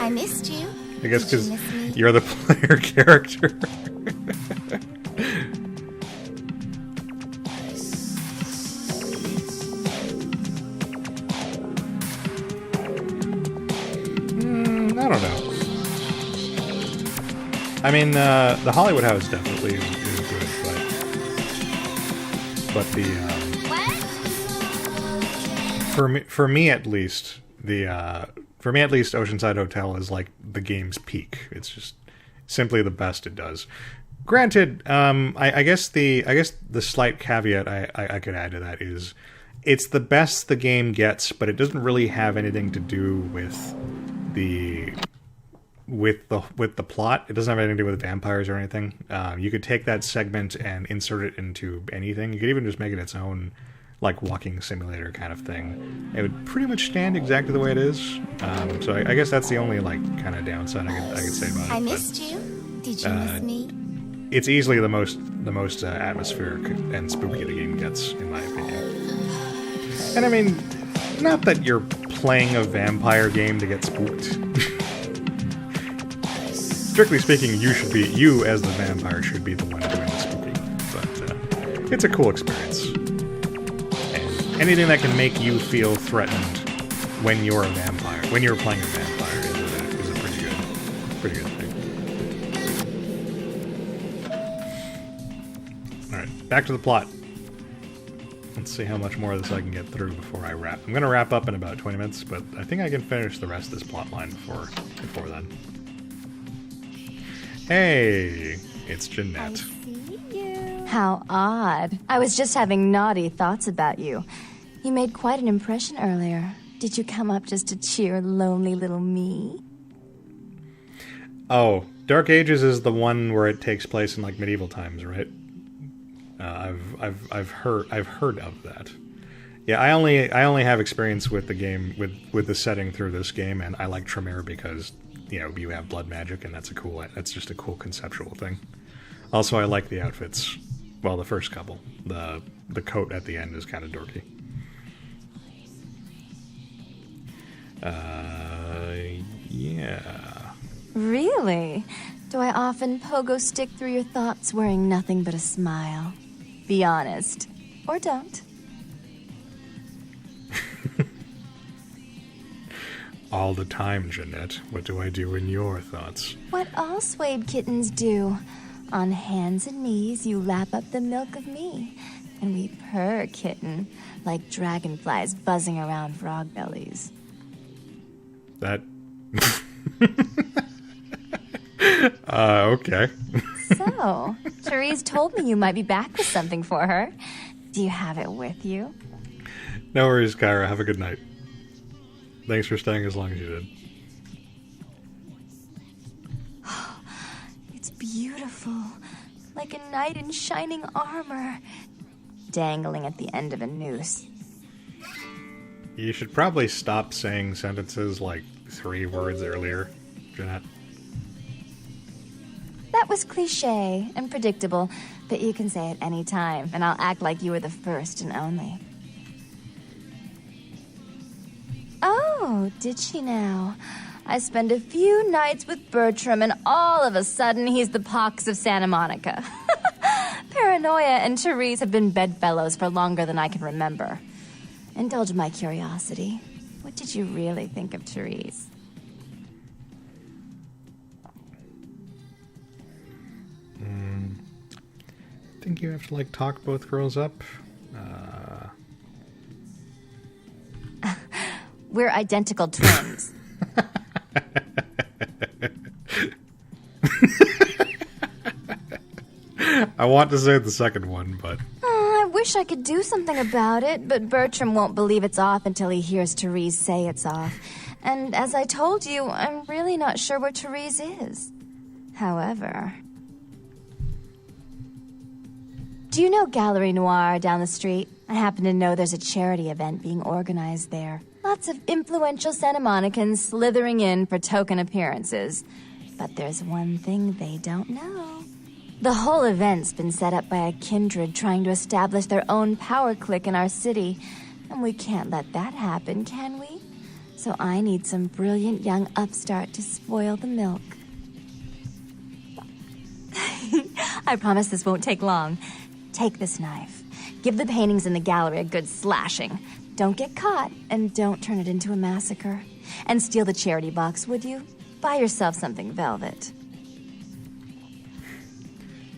I missed you. I guess because you're the player character. I don't know. I mean, the Hollywood House definitely is good, but the for me at least, Oceanside Hotel is like the game's peak. It's just simply the best it does. Granted, I guess the slight caveat I could add to that is it's the best the game gets, but it doesn't really have anything to do with the plot. It doesn't have anything to do with vampires or anything. You could take that segment and insert it into anything. You could even just make it its own, like, walking simulator kind of thing. It would pretty much stand exactly the way it is. So I guess that's the only, like, kind of downside I could say about it. I missed you. Did you miss me? It's easily the most atmospheric and spooky the game gets, in my opinion. And I mean, not that you're playing a vampire game to get spooked. Strictly speaking, you as the vampire should be the one doing the spooking. But it's a cool experience. And anything that can make you feel threatened when you're a vampire, when you're playing a vampire, is a pretty good thing. All right, back to the plot. Let's see how much more of this I can get through before I wrap. I'm going to wrap up in about 20 minutes, but I think I can finish the rest of this plot line before then. Hey, it's Jeanette. How odd. I was just having naughty thoughts about you. You made quite an impression earlier. Did you come up just to cheer lonely little me? Oh, Dark Ages is the one where it takes place in like medieval times, right? I've heard of that. Yeah, I only have experience with the game with the setting through this game, and I like Tremere because you have blood magic, and that's just a cool conceptual thing. Also, I like the outfits. Well, the first couple. The coat at the end is kind of dorky. Yeah. Really? Do I often pogo stick through your thoughts wearing nothing but a smile? Be honest. Or don't. All the time, Jeanette. What do I do in your thoughts? What all swayed kittens do. On hands and knees, you lap up the milk of me. And we purr, kitten, like dragonflies buzzing around frog bellies. That... okay. So, Therese told me you might be back with something for her. Do you have it with you? No worries, Kyra. Have a good night. Thanks for staying as long as you did. It's beautiful. Like a knight in shining armor. Dangling at the end of a noose. You should probably stop saying sentences like 3 words earlier, Jeanette. That was cliché and predictable, but you can say it any time, and I'll act like you were the first and only. Oh, did she now? I spend a few nights with Bertram, and all of a sudden he's the pox of Santa Monica. Paranoia and Therese have been bedfellows for longer than I can remember. Indulge my curiosity. What did you really think of Therese? think you have to, like, talk both girls up. We're identical twins. I want to say the second one, but... Oh, I wish I could do something about it, but Bertram won't believe it's off until he hears Therese say it's off. And as I told you, I'm really not sure where Therese is. However... Do you know Gallery Noir down the street? I happen to know there's a charity event being organized there. Lots of influential Santa Monicans slithering in for token appearances. But there's one thing they don't know. The whole event's been set up by a kindred trying to establish their own power clique in our city. And we can't let that happen, can we? So I need some brilliant young upstart to spoil the milk. I promise this won't take long. Take this knife. Give the paintings in the gallery a good slashing. Don't get caught, and don't turn it into a massacre. And steal the charity box, would you? Buy yourself something velvet.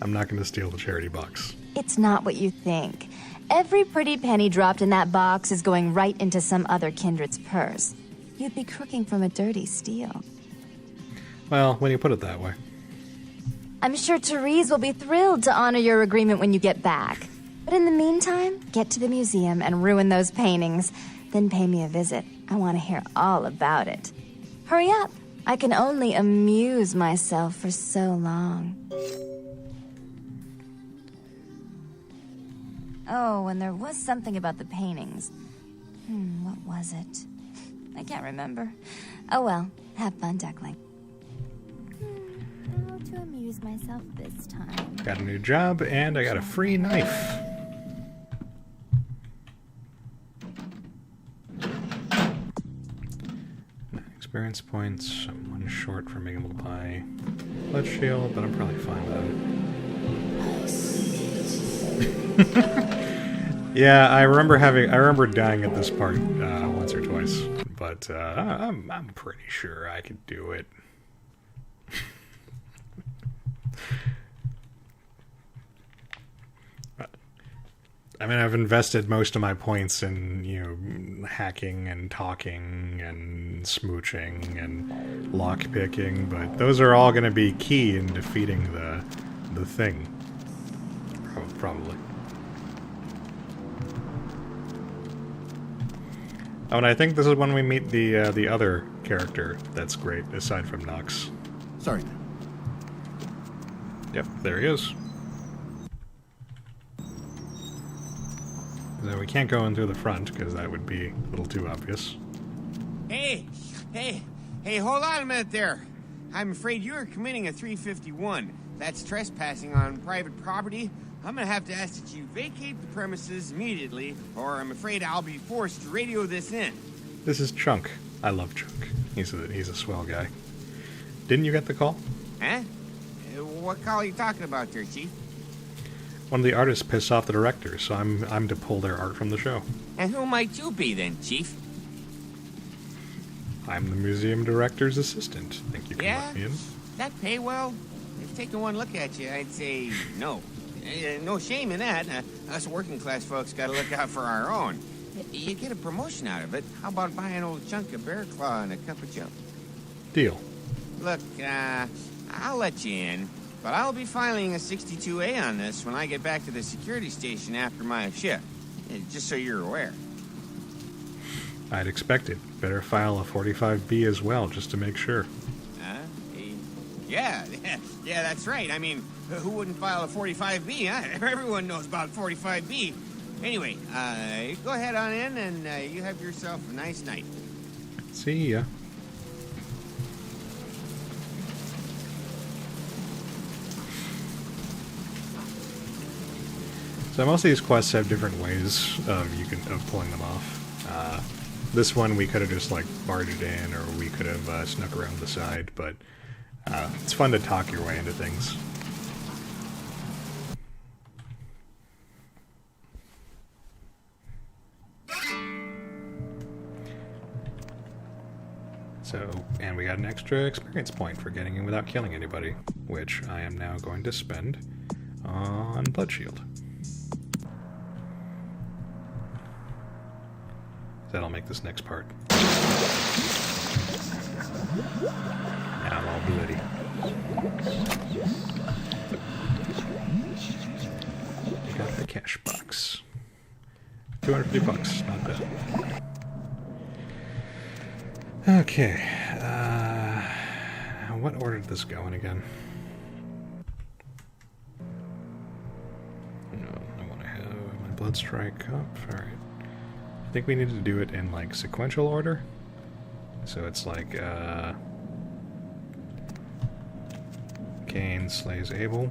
I'm not going to steal the charity box. It's not what you think. Every pretty penny dropped in that box is going right into some other kindred's purse. You'd be crooking from a dirty steal. Well, when you put it that way. I'm sure Therese will be thrilled to honor your agreement when you get back. But in the meantime, get to the museum and ruin those paintings. Then pay me a visit. I want to hear all about it. Hurry up. I can only amuse myself for so long. Oh, and there was something about the paintings. What was it? I can't remember. Oh well, have fun, Duckling. How to amuse myself this time? Got a new job, and I got a free knife. Experience points. I'm one short from being able to buy blood shield, but I'm probably fine with that. Yeah, I remember dying at this part once or twice, but I'm pretty sure I could do it. I mean, I've invested most of my points in, you know, hacking and talking and smooching and lockpicking, but those are all going to be key in defeating the thing. Probably. Oh, and I think this is when we meet the other character that's great, aside from Nox. Sorry. Yep, there he is. So we can't go in through the front, because that would be a little too obvious. Hey, hold on a minute there. I'm afraid you are committing a 351. That's trespassing on private property. I'm gonna have to ask that you vacate the premises immediately, or I'm afraid I'll be forced to radio this in. This is Chunk. I love Chunk. He's a swell guy. Didn't you get the call? Huh? What call are you talking about there, Chief? One of the artists pissed off the director, so I'm to pull their art from the show. And who might you be then, Chief? I'm the museum director's assistant. Think you can let me in? That pay well? If taking one look at you, I'd say no. No shame in that. Us working class folks gotta look out for our own. You get a promotion out of it. How about buying an old chunk of bear claw and a cup of joe? Deal. Look, I'll let you in, but I'll be filing a 62A on this when I get back to the security station after my shift. Just so you're aware. I'd expect it. Better file a 45B as well, just to make sure. Yeah, that's right. I mean, who wouldn't file a 45B, huh? Everyone knows about 45B. Anyway, go ahead on in, and you have yourself a nice night. See ya. So most of these quests have different ways of pulling them off. This one we could have just like barged in, or we could have snuck around the side, but it's fun to talk your way into things. So, and we got an extra experience point for getting in without killing anybody, which I am now going to spend on Bloodshield. That'll make this next part. Now I'm all bloody. We got the cash box. $250, not bad. Okay. What order did this go in again? No, I want to have my blood strike up. Alright. I think we need to do it in, like, sequential order. So it's like, Cain slays Abel.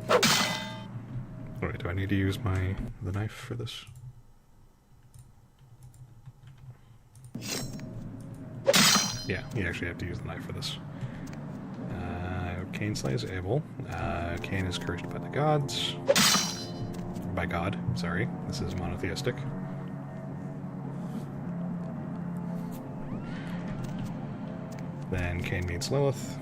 Wait, do I need to use the knife for this? Yeah, you actually have to use the knife for this. Cain slays Abel. Cain is cursed by the gods. By God, sorry. This is monotheistic. Then Cain meets Lilith.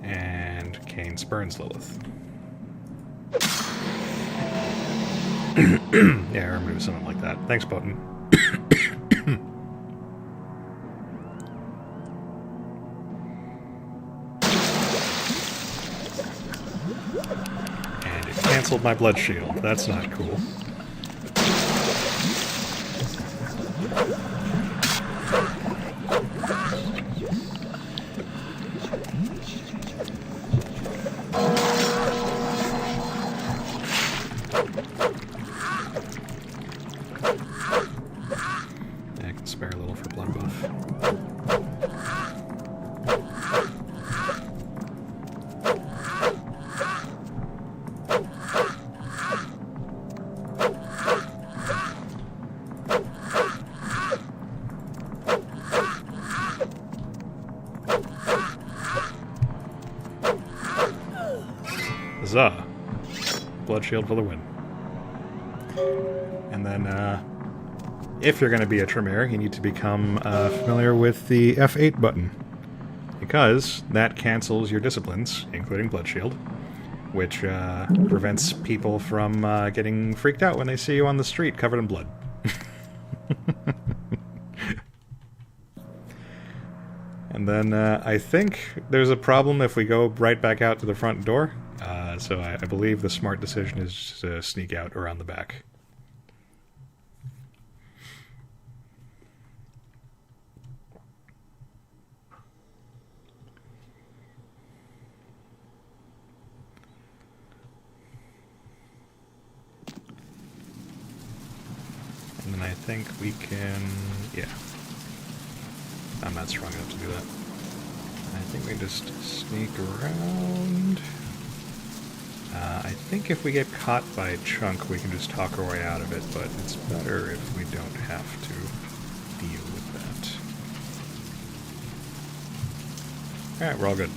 And Cain spurns Lilith. Yeah, I remember it was something like that. Thanks, Button. And it canceled my blood shield. That's not cool. I can spare a little for blood buff. Huzzah! Blood shield for the win. And then, if you're going to be a Tremere, you need to become familiar with the F8 button. Because that cancels your disciplines, including blood shield, which prevents people from getting freaked out when they see you on the street covered in blood. And then I think there's a problem if we go right back out to the front door. So I believe the smart decision is to sneak out around the back. And then I think we can... yeah. I'm not strong enough to do that. I think we just sneak around. I think if we get caught by Chunk, we can just talk our way out of it, but it's better if we don't have to deal with that. Alright, we're all good.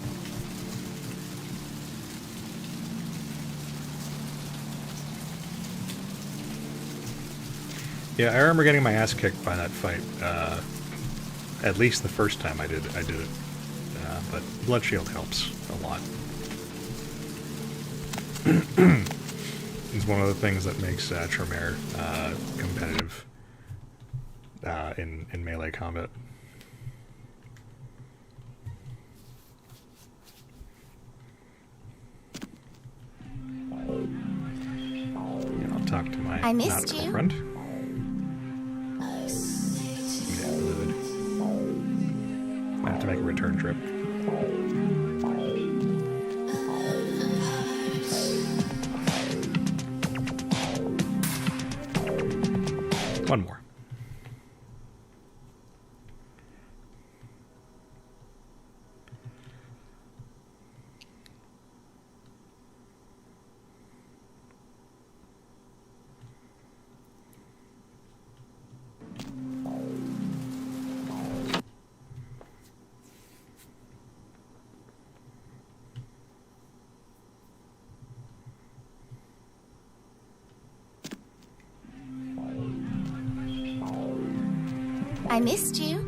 Yeah, I remember getting my ass kicked by that fight. At least the first time I did it. But Blood Shield helps a lot. It's one of the things that makes Tremere competitive in melee combat. Yeah, I'll talk to my nautical friend. Yeah, good. I have to make a return trip. One more. I missed you.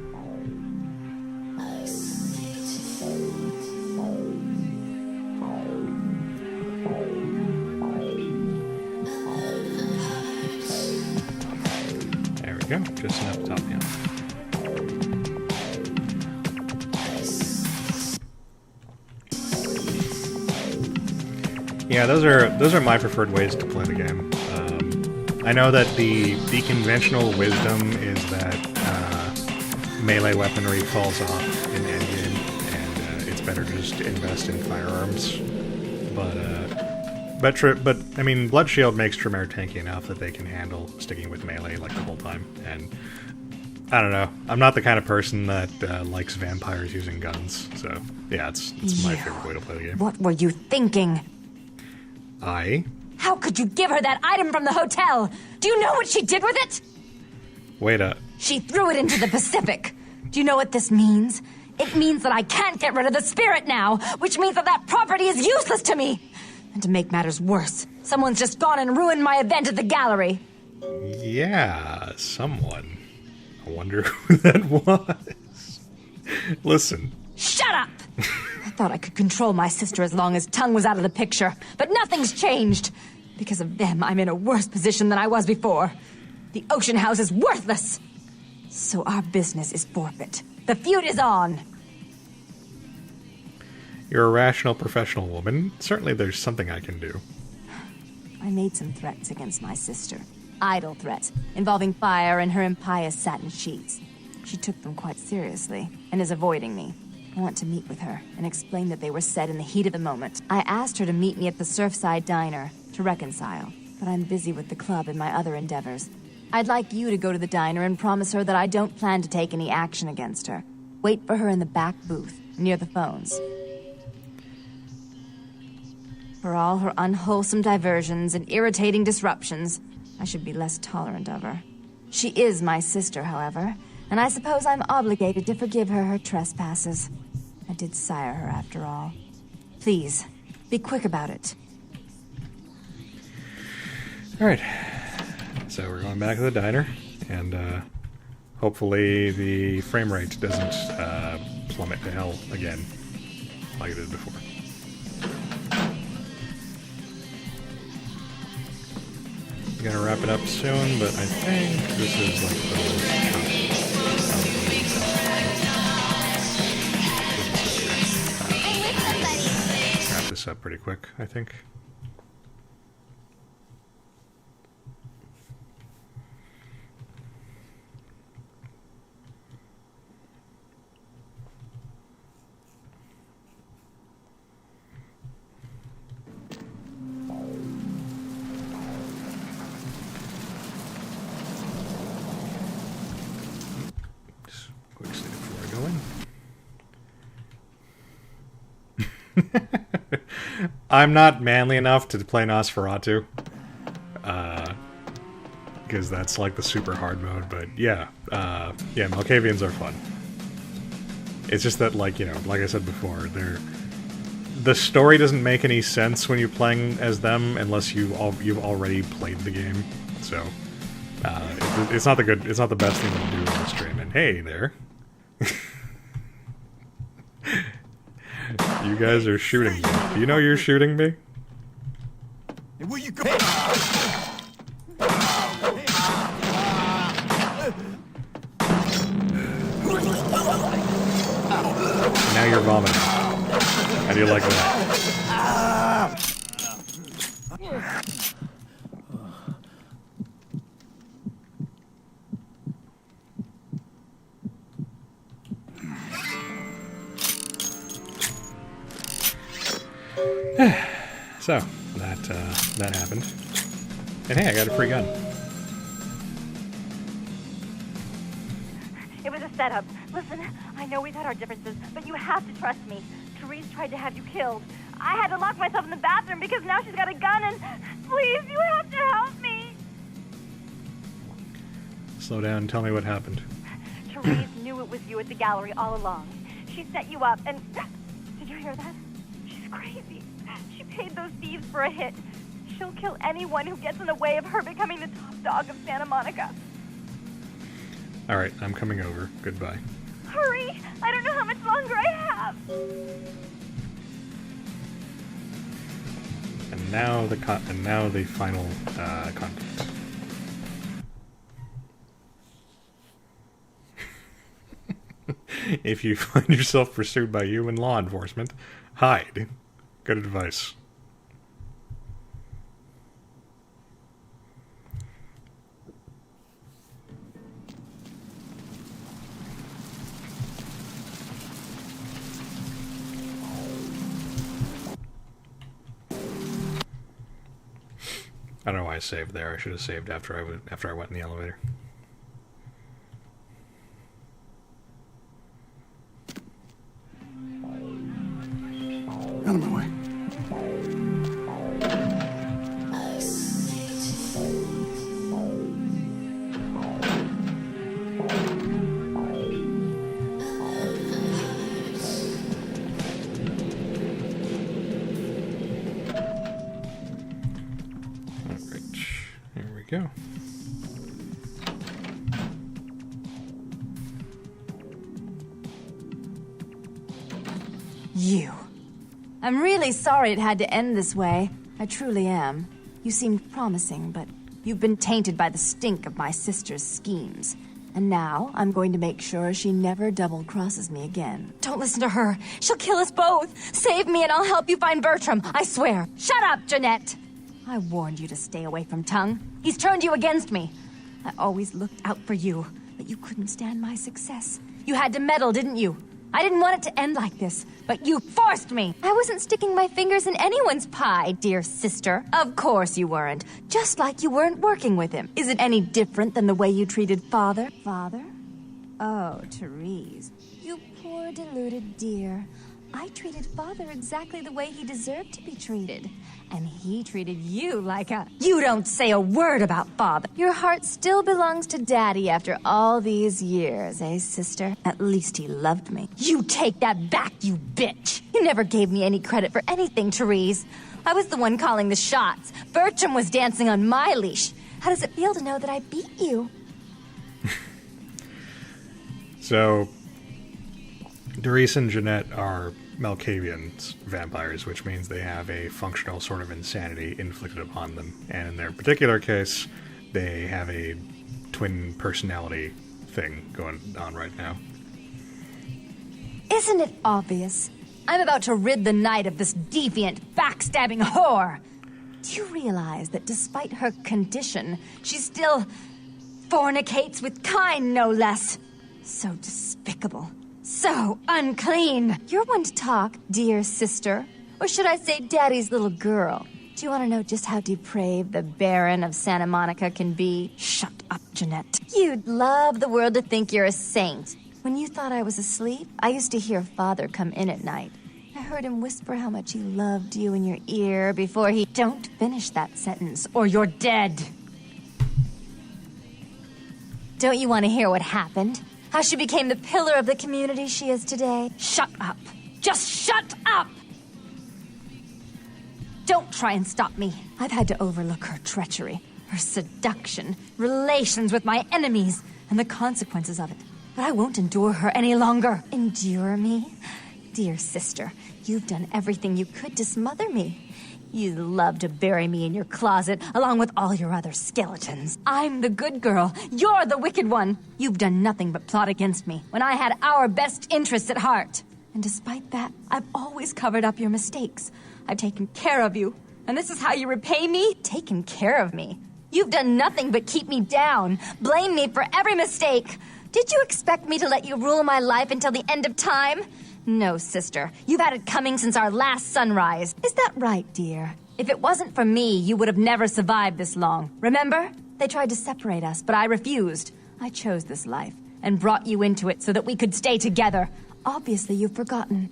just enough to top me off. Yeah, those are my preferred ways to play the game. I know that the conventional wisdom is that melee weaponry falls off in endgame, and it's better to just invest in firearms. But I mean, Blood Shield makes Tremere tanky enough that they can handle sticking with melee like the whole time. And I don't know, I'm not the kind of person that likes vampires using guns. So yeah, it's my favorite way to play the game. What were you thinking? How could you give her that item from the hotel? Do you know what she did with it? Wait up. She threw it into the Pacific. Do you know what this means? It means that I can't get rid of the spirit now, which means that that property is useless to me. And to make matters worse, someone's just gone and ruined my event at the gallery. Yeah, someone. I wonder who that was. Listen. Shut up! I thought I could control my sister as long as Tongue was out of the picture, but nothing's changed. Because of them, I'm in a worse position than I was before. The Ocean House is worthless. So our business is forfeit. The feud is on. You're a rational professional woman. Certainly there's something I can do. I made some threats against my sister. Idle threats, involving fire and her impious satin sheets. She took them quite seriously, and is avoiding me. I want to meet with her, and explain that they were said in the heat of the moment. I asked her to meet me at the Surfside Diner, to reconcile, but I'm busy with the club and my other endeavors. I'd like you to go to the diner and promise her that I don't plan to take any action against her. Wait for her in the back booth, near the phones. For all her unwholesome diversions and irritating disruptions, I should be less tolerant of her. She is my sister, however, and I suppose I'm obligated to forgive her her trespasses. I did sire her, after all. Please, be quick about it. Alright. So we're going back to the diner, and hopefully the frame rate doesn't plummet to hell again, like it did before. We're gonna wrap it up soon, but I think this is like the wrap this up pretty quick, I think. I'm not manly enough to play Nosferatu, because that's like the super hard mode, but yeah, Malkavians are fun. It's just that, like, you know, like I said before, the story doesn't make any sense when you're playing as them unless you've already played the game, so it's not the best thing to do in the stream. And hey there. You guys are shooting me. Do you know you're shooting me? Hey, where you go? Now you're vomiting. How do you like that? So, that happened. And hey, I got a free gun. It was a setup. Listen, I know we've had our differences, but you have to trust me. Therese tried to have you killed. I had to lock myself in the bathroom because now she's got a gun and... Please, you have to help me! Slow down and tell me what happened. Therese knew it was you at the gallery all along. She set you up and... Did you hear that? She's crazy. She paid those thieves for a hit. She'll kill anyone who gets in the way of her becoming the top dog of Santa Monica. Alright, I'm coming over. Goodbye. Hurry! I don't know how much longer I have! And now the final conflict. If you find yourself pursued by human law enforcement, hide. Good advice. I don't know why I saved there. I should have saved after I went in the elevator. Out of my way. Go. You. I'm really sorry it had to end this way. I truly am. You seemed promising, but you've been tainted by the stink of my sister's schemes. And now I'm going to make sure she never double-crosses me again. Don't listen to her. She'll kill us both. Save me and I'll help you find Bertram. I swear. Shut up, Jeanette. I warned you to stay away from Tung. He's turned you against me. I always looked out for you, but you couldn't stand my success. You had to meddle, didn't you? I didn't want it to end like this, but you forced me. I wasn't sticking my fingers in anyone's pie, dear sister. Of course you weren't. Just like you weren't working with him. Is it any different than the way you treated Father? Father? Oh, Therese. You poor deluded dear. I treated Father exactly the way he deserved to be treated. And he treated you like a... You don't say a word about Father. Your heart still belongs to Daddy after all these years, eh, sister? At least he loved me. You take that back, you bitch! You never gave me any credit for anything, Therese. I was the one calling the shots. Bertram was dancing on my leash. How does it feel to know that I beat you? So, Therese and Jeanette are Malkavian vampires, which means they have a functional sort of insanity inflicted upon them. And in their particular case, they have a twin personality thing going on right now. Isn't it obvious? I'm about to rid the night of this deviant, backstabbing whore. Do you realize that despite her condition, she still fornicates with kind, no less? So despicable. So unclean. You're one to talk, dear sister. Or should I say Daddy's little girl? Do you want to know just how depraved the Baron of Santa Monica can be? Shut up, Jeanette. You'd love the world to think you're a saint. When you thought I was asleep, I used to hear Father come in at night. I heard him whisper how much he loved you in your ear before he... Don't finish that sentence, or you're dead. Don't you want to hear what happened? How she became the pillar of the community she is today? Shut up. Just shut up! Don't try and stop me. I've had to overlook her treachery, her seduction, relations with my enemies, and the consequences of it. But I won't endure her any longer. Endure me? Dear sister, you've done everything you could to smother me. You love to bury me in your closet, along with all your other skeletons. I'm the good girl. You're the wicked one. You've done nothing but plot against me, when I had our best interests at heart. And despite that, I've always covered up your mistakes. I've taken care of you. And this is how you repay me? Taken care of me. You've done nothing but keep me down, blame me for every mistake. Did you expect me to let you rule my life until the end of time? No, sister. You've had it coming since our last sunrise. Is that right, dear? If it wasn't for me, you would have never survived this long. Remember? They tried to separate us, but I refused. I chose this life and brought you into it so that we could stay together. Obviously, you've forgotten.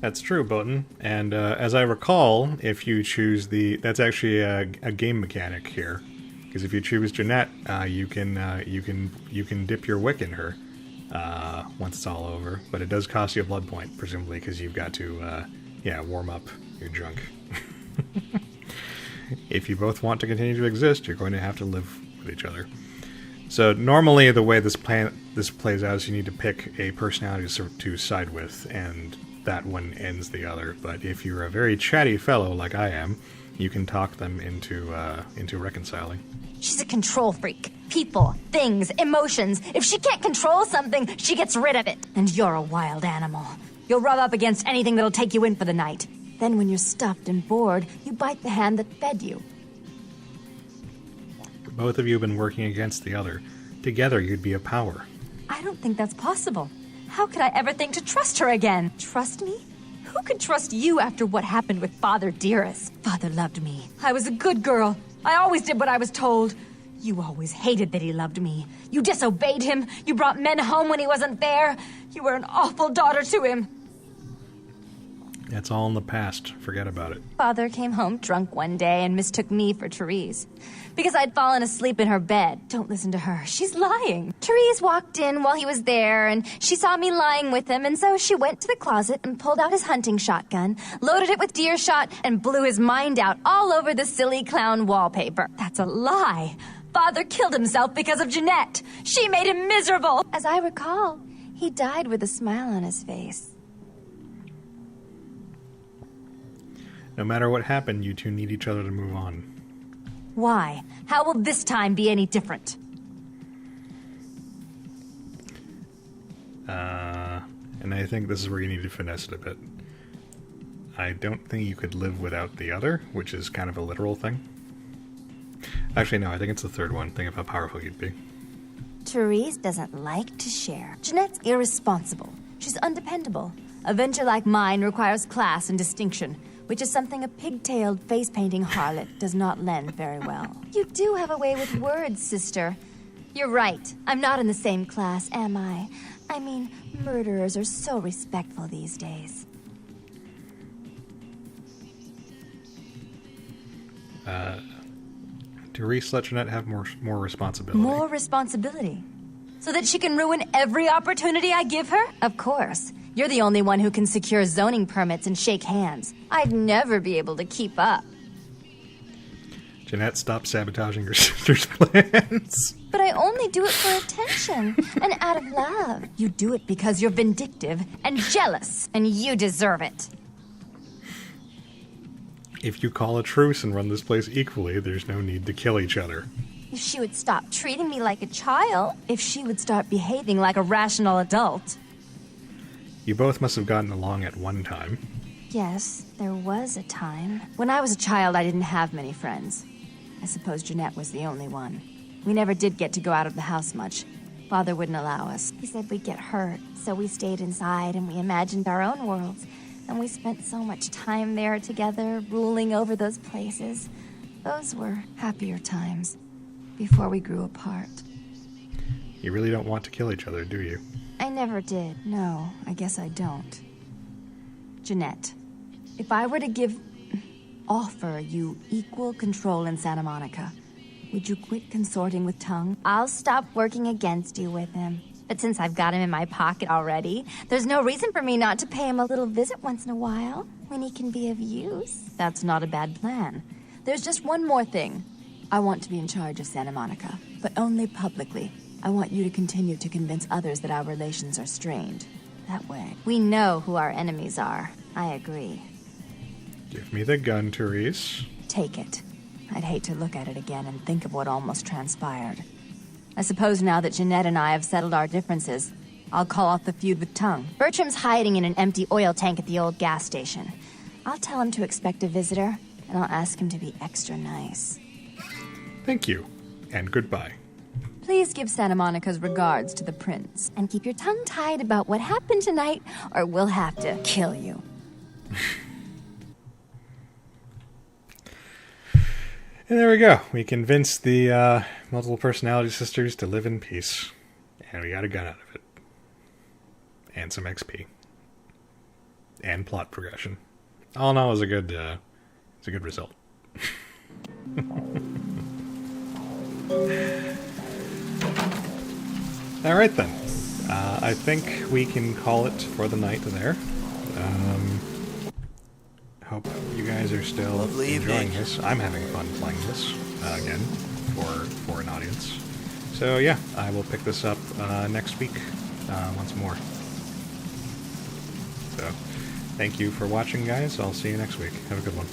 That's true, Button. And as I recall, if you choose the... That's actually a game mechanic here. Because if you choose Jeanette, you can dip your wick in her. Once it's all over, but it does cost you a blood point, presumably because you've got to, warm up your junk. If you both want to continue to exist, you're going to have to live with each other. So normally the way this plays out is you need to pick a personality to side with, and that one ends the other. But if you're a very chatty fellow like I am, you can talk them into reconciling. She's a control freak. People, things, emotions. If she can't control something, she gets rid of it. And you're a wild animal. You'll rub up against anything that'll take you in for the night. Then when you're stuffed and bored, you bite the hand that fed you. Both of you have been working against the other. Together, you'd be a power. I don't think that's possible. How could I ever think to trust her again? Trust me? Who could trust you after what happened with Father Dearest? Father loved me. I was a good girl. I always did what I was told. You always hated that he loved me. You disobeyed him. You brought men home when he wasn't there. You were an awful daughter to him. It's all in the past. Forget about it. Father came home drunk one day and mistook me for Therese. Because I'd fallen asleep in her bed. Don't listen to her. She's lying. Therese walked in while he was there, and she saw me lying with him, and so she went to the closet and pulled out his hunting shotgun, loaded it with deer shot, and blew his mind out all over the silly clown wallpaper. That's a lie. Father killed himself because of Jeanette. She made him miserable. As I recall, he died with a smile on his face. No matter what happened, you two need each other to move on. Why? How will this time be any different? And I think this is where you need to finesse it a bit. I don't think you could live without the other, which is kind of a literal thing. Actually, no, I think it's the third one. Think of how powerful you'd be. Therese doesn't like to share. Jeanette's irresponsible. She's undependable. A venture like mine requires class and distinction, which is something a pigtailed face-painting harlot does not lend very well. You do have a way with words, sister. You're right. I'm not in the same class, am I? I mean, murderers are so respectful these days. Therese let Jeanette have more responsibility. More responsibility? So that she can ruin every opportunity I give her? Of course. You're the only one who can secure zoning permits and shake hands. I'd never be able to keep up. Jeanette, stop sabotaging your sister's plans. But I only do it for attention and out of love. You do it because you're vindictive and jealous, and you deserve it. If you call a truce and run this place equally, there's no need to kill each other. If she would stop treating me like a child, if she would start behaving like a rational adult. You both must have gotten along at one time. Yes, there was a time. When I was a child, I didn't have many friends. I suppose Jeanette was the only one. We never did get to go out of the house much. Father wouldn't allow us. He said we'd get hurt, so we stayed inside and we imagined our own worlds. And we spent so much time there together, ruling over those places. Those were happier times, before we grew apart. You really don't want to kill each other, do you? I never did. No, I guess I don't. Jeanette, if I were to offer you equal control in Santa Monica, would you quit consorting with Tongue? I'll stop working against you with him. But since I've got him in my pocket already, there's no reason for me not to pay him a little visit once in a while, when he can be of use. That's not a bad plan. There's just one more thing. I want to be in charge of Santa Monica, but only publicly. I want you to continue to convince others that our relations are strained. That way, we know who our enemies are. I agree. Give me the gun, Therese. Take it. I'd hate to look at it again and think of what almost transpired. I suppose now that Jeanette and I have settled our differences, I'll call off the feud with Tongue. Bertram's hiding in an empty oil tank at the old gas station. I'll tell him to expect a visitor, and I'll ask him to be extra nice. Thank you, and goodbye. Please give Santa Monica's regards to the prince, and keep your tongue tied about what happened tonight, or we'll have to kill you. And there we go. We convinced the multiple personality sisters to live in peace. And we got a gun out of it. And some XP. And plot progression. All in all, it was a good result. Alright then. I think we can call it for the night there. Hope you guys are still enjoying this. I'm having fun playing this again for an audience. So yeah, I will pick this up next week once more. So thank you for watching, guys. I'll see you next week. Have a good one.